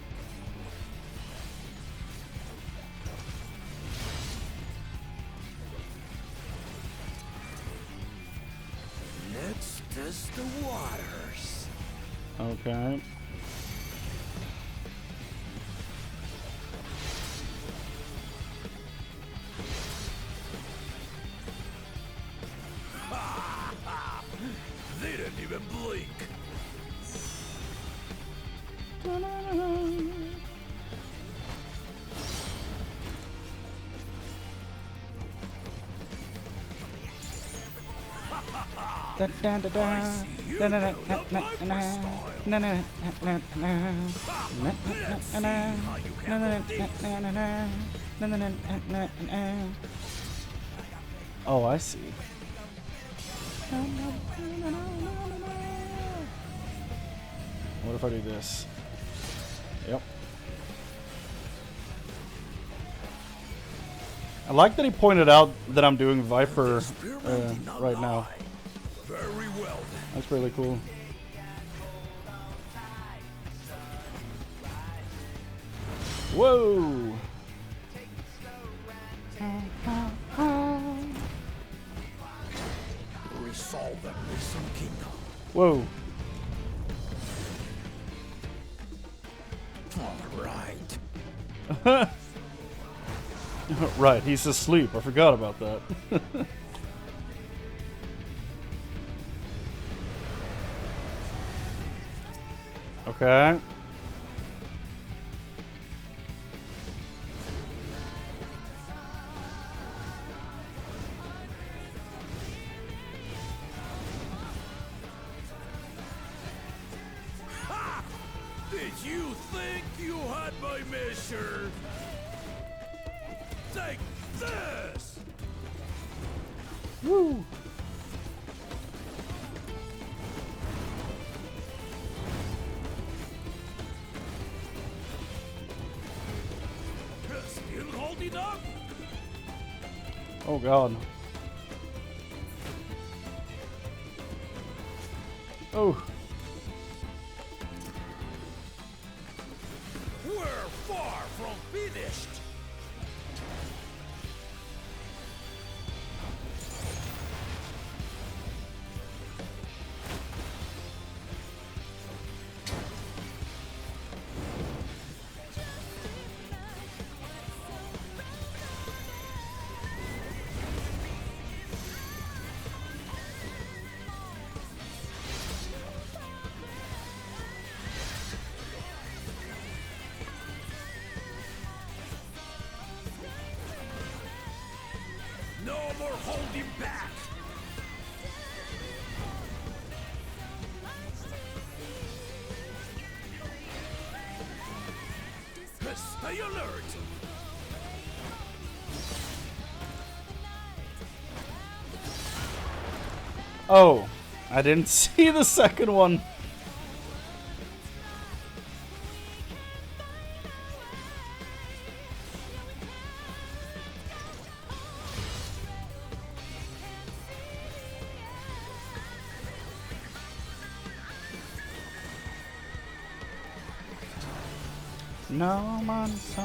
Let's test the waters. Okay. They didn't even blink. Oh, I see. What if I do this? Yep. I like that he pointed out that I'm doing Viper right now. Very well then. That's really cool. Whoa! Resolve them with some kingdom. Whoa! All right. Right, he's asleep. I forgot about that. Okay. Did you think you had my measure? Take this! Woo! Still holding up? Oh god. from finished. No more holding back! Stay alert! Oh, I didn't see the second one. No one's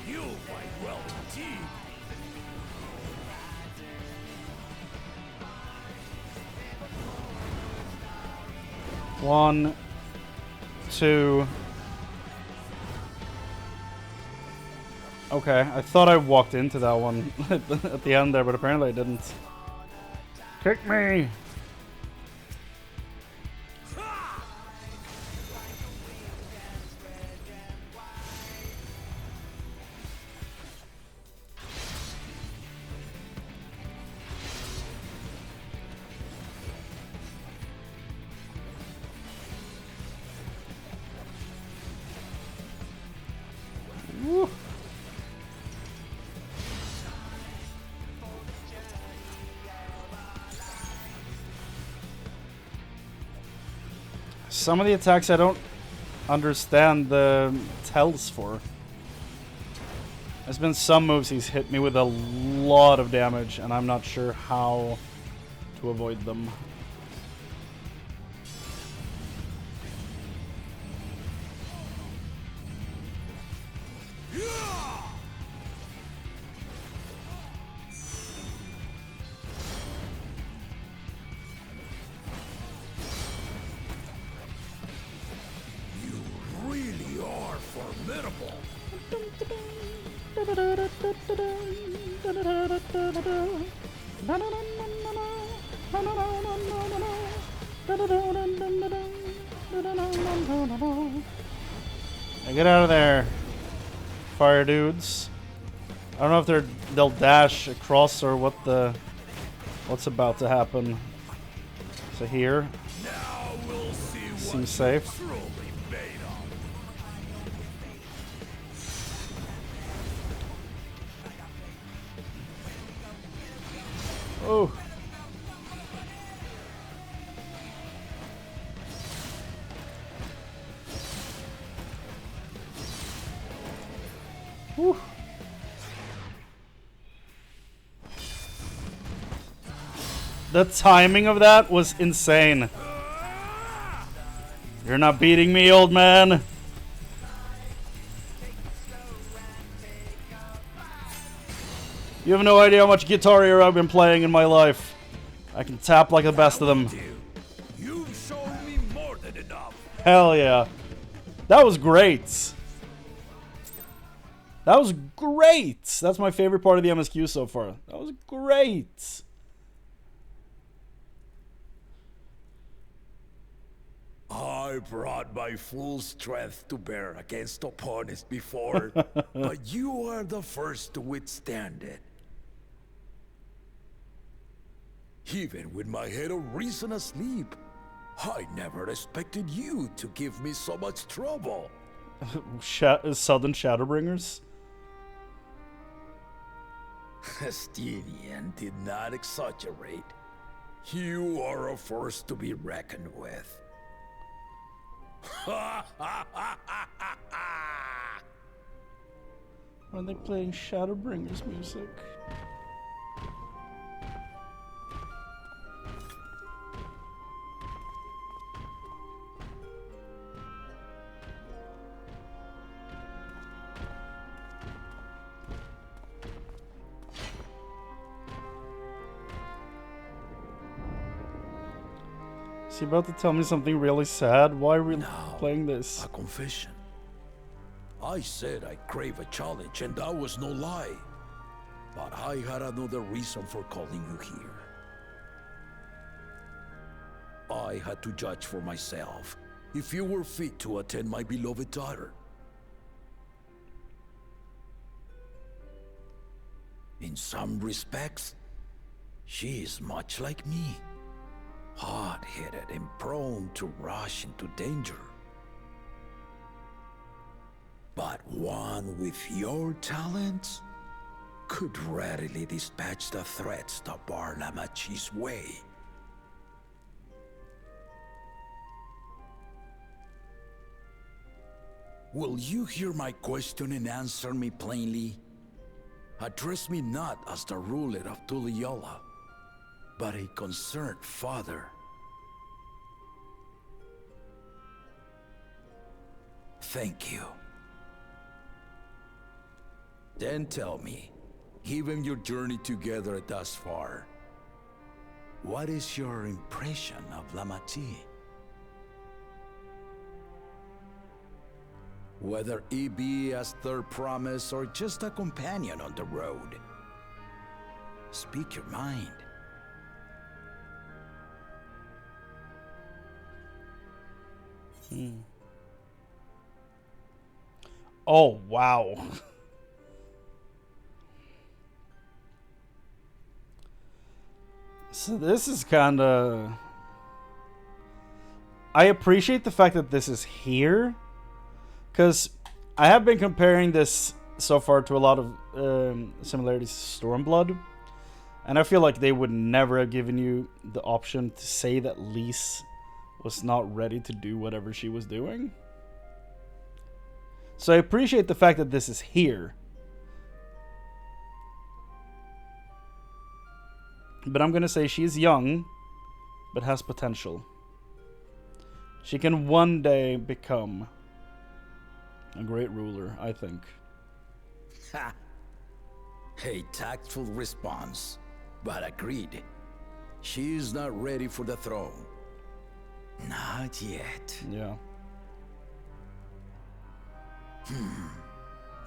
You fight well indeed. One, two. Okay, I thought I walked into that one at the end there, but apparently I didn't. Kick me! Woo. Some of the attacks I don't understand the tells for. There's been some moves he's hit me with a lot of damage, and I'm not sure how to avoid them. Now get out of there, fire dudes. I don't know if they'll dash across or what's about to happen. So here, Now we'll see seems safe. truly made of. Oh. Whew. The timing of that was insane. You're not beating me, old man. You have no idea how much Guitar Hero I've been playing in my life. I can tap like the best of them. You've shown me more than enough. Hell yeah. That was great. That was great. That's my favorite part of the MSQ so far. That was great. I brought my full strength to bear against opponents before, but you are the first to withstand it. Even with my head of reason asleep, I never expected you to give me so much trouble. Sudden Shadowbringers? Estinian did not exaggerate. You are a force to be reckoned with. Are they playing Shadowbringers music? Is he about to tell me something really sad? Why are we playing this? A confession. I said I crave a challenge, and that was no lie. But I had another reason for calling you here. I had to judge for myself if you were fit to attend my beloved daughter. In some respects, she is much like me. Hard-headed and prone to rush into danger. But one with your talents could readily dispatch the threats that bar Lamachi's way. Will you hear my question and answer me plainly? Address me not as the ruler of Tuliyola, but a concerned father. Thank you. Then tell me, given your journey together thus far, what is your impression of Lamachi? Whether it be as third promise or just a companion on the road. Speak your mind. Oh, wow. So this is kind of... I appreciate the fact that this is here, because I have been comparing this so far to a lot of similarities to Stormblood, and I feel like they would never have given you the option to say that Lise was not ready to do whatever she was doing. So I appreciate the fact that this is here. But I'm gonna say she's young, but has potential. She can one day become a great ruler, I think. Ha! A tactful response, but agreed. She is not ready for the throne. Not yet. Yeah.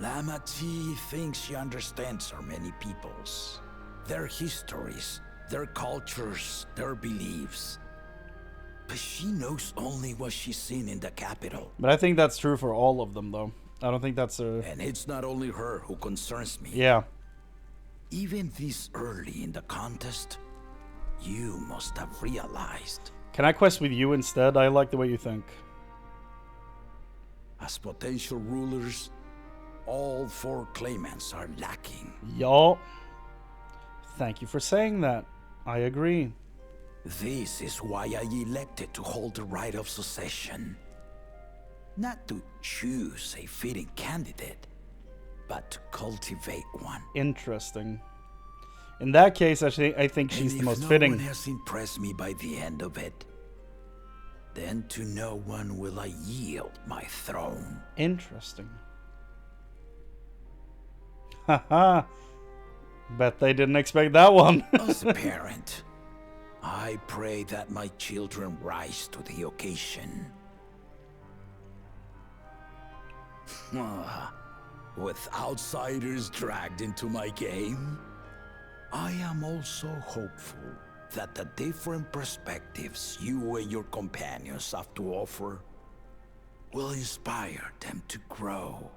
Lamachi thinks she understands our many peoples. Their histories, their cultures, their beliefs. But she knows only what she's seen in the capital. But I think that's true for all of them, though. I don't think that's a... And it's not only her who concerns me. Yeah. Even this early in the contest, you must have realized. Can I quest with you instead? I like the way you think. As potential rulers, all four claimants are lacking. Y'all. Thank you for saying that. I agree. This is why I elected to hold the right of succession. Not to choose a fitting candidate, but to cultivate one. Interesting. In that case, I think she's the most fitting. And if no one has impressed me by the end of it, then to no one will I yield my throne. Interesting. Haha. Bet they didn't expect that one. As a parent, I pray that my children rise to the occasion. With outsiders dragged into my game, I am also hopeful that the different perspectives you and your companions have to offer will inspire them to grow.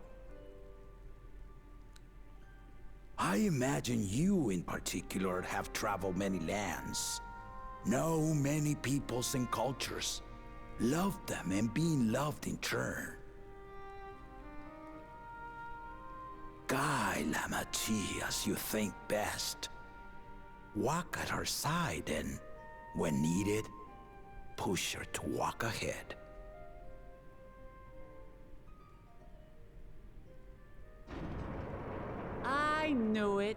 I imagine you in particular have traveled many lands, know many peoples and cultures, loved them and being loved in turn. Guide Lamachi as you think best. Walk at her side and, when needed, push her to walk ahead. I knew it.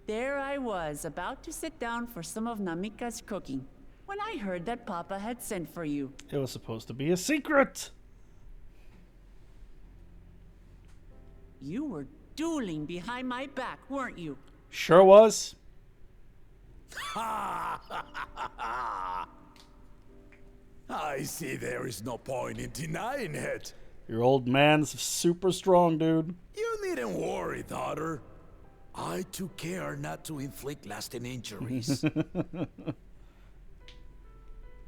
There I was, about to sit down for some of Namika's cooking, when I heard that Papa had sent for you. It was supposed to be a secret. You were dueling behind my back, weren't you? Sure was. I see there is no point in denying it. Your old man's super strong, dude. You needn't worry, daughter. I took care not to inflict lasting injuries.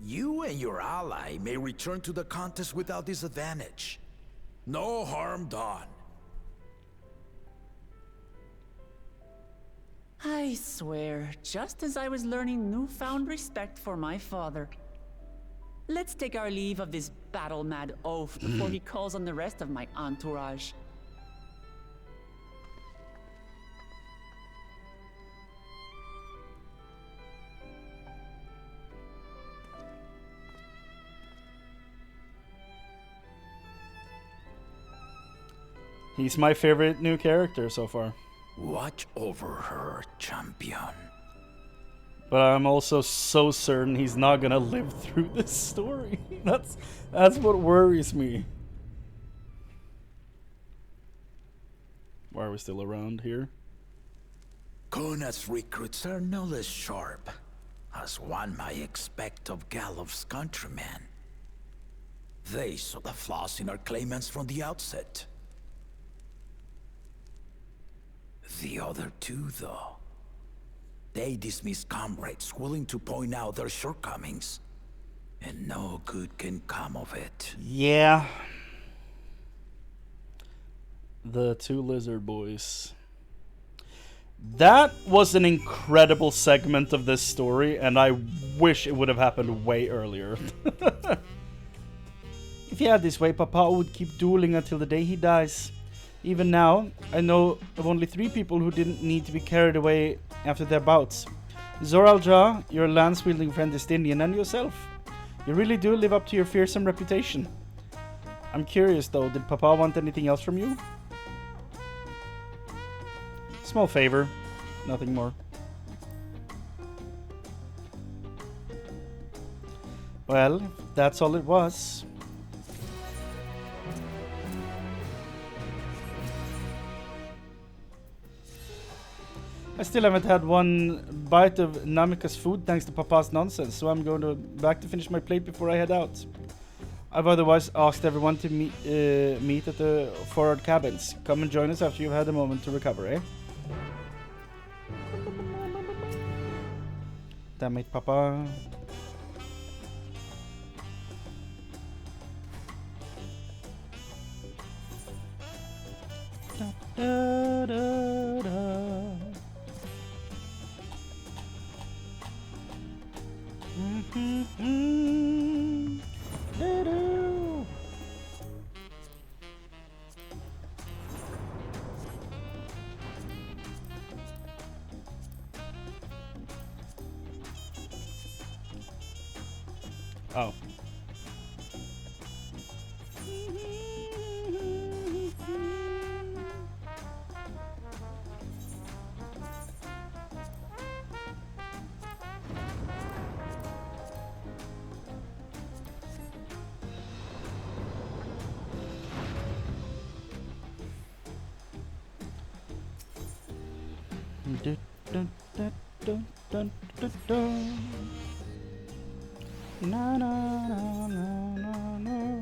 You and your ally may return to the contest without disadvantage. No harm done. I swear, just as I was learning newfound respect for my father. Let's take our leave of this battle-mad oaf before he calls on the rest of my entourage. He's my favorite new character so far. Watch over her, champion. But I'm also so certain he's not gonna live through this story. That's what worries me. Why are we still around here? Kona's recruits are no less sharp, as one might expect of Galof's countrymen. They saw the flaws in our claimants from the outset. The other two, though, they dismiss comrades willing to point out their shortcomings, and no good can come of it. Yeah. The two lizard boys. That was an incredible segment of this story, and I wish it would have happened way earlier. If he had this way, Papa would keep dueling until the day he dies. Even now, I know of only 3 people who didn't need to be carried away after their bouts. Zoralja, your lance-wielding friend Estinian, and yourself. You really do live up to your fearsome reputation. I'm curious though, did Papa want anything else from you? Small favor, nothing more. Well, that's all it was. I still haven't had one bite of Namika's food thanks to Papa's nonsense, so I'm going back to finish my plate before I head out. I've otherwise asked everyone to meet at the forward cabins. Come and join us after you've had a moment to recover, eh? Damn it, Papa. Da, da, da, da. Oh. Dun, dun, dun, dun, dun, dun, dun. Na na na na na na.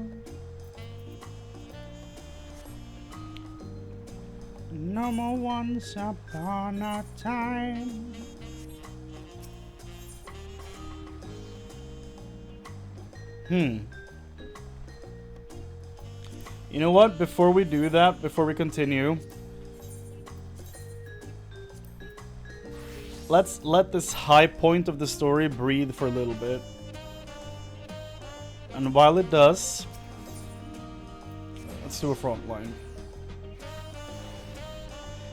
No more once upon a time. You know what? Before we do that, before we continue, let's let this high point of the story breathe for a little bit. And while it does, let's do a front line.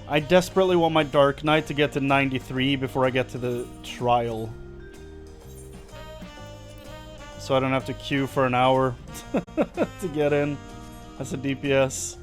I desperately want my Dark Knight to get to 93 before I get to the trial. So I don't have to queue for an hour to get in as a DPS.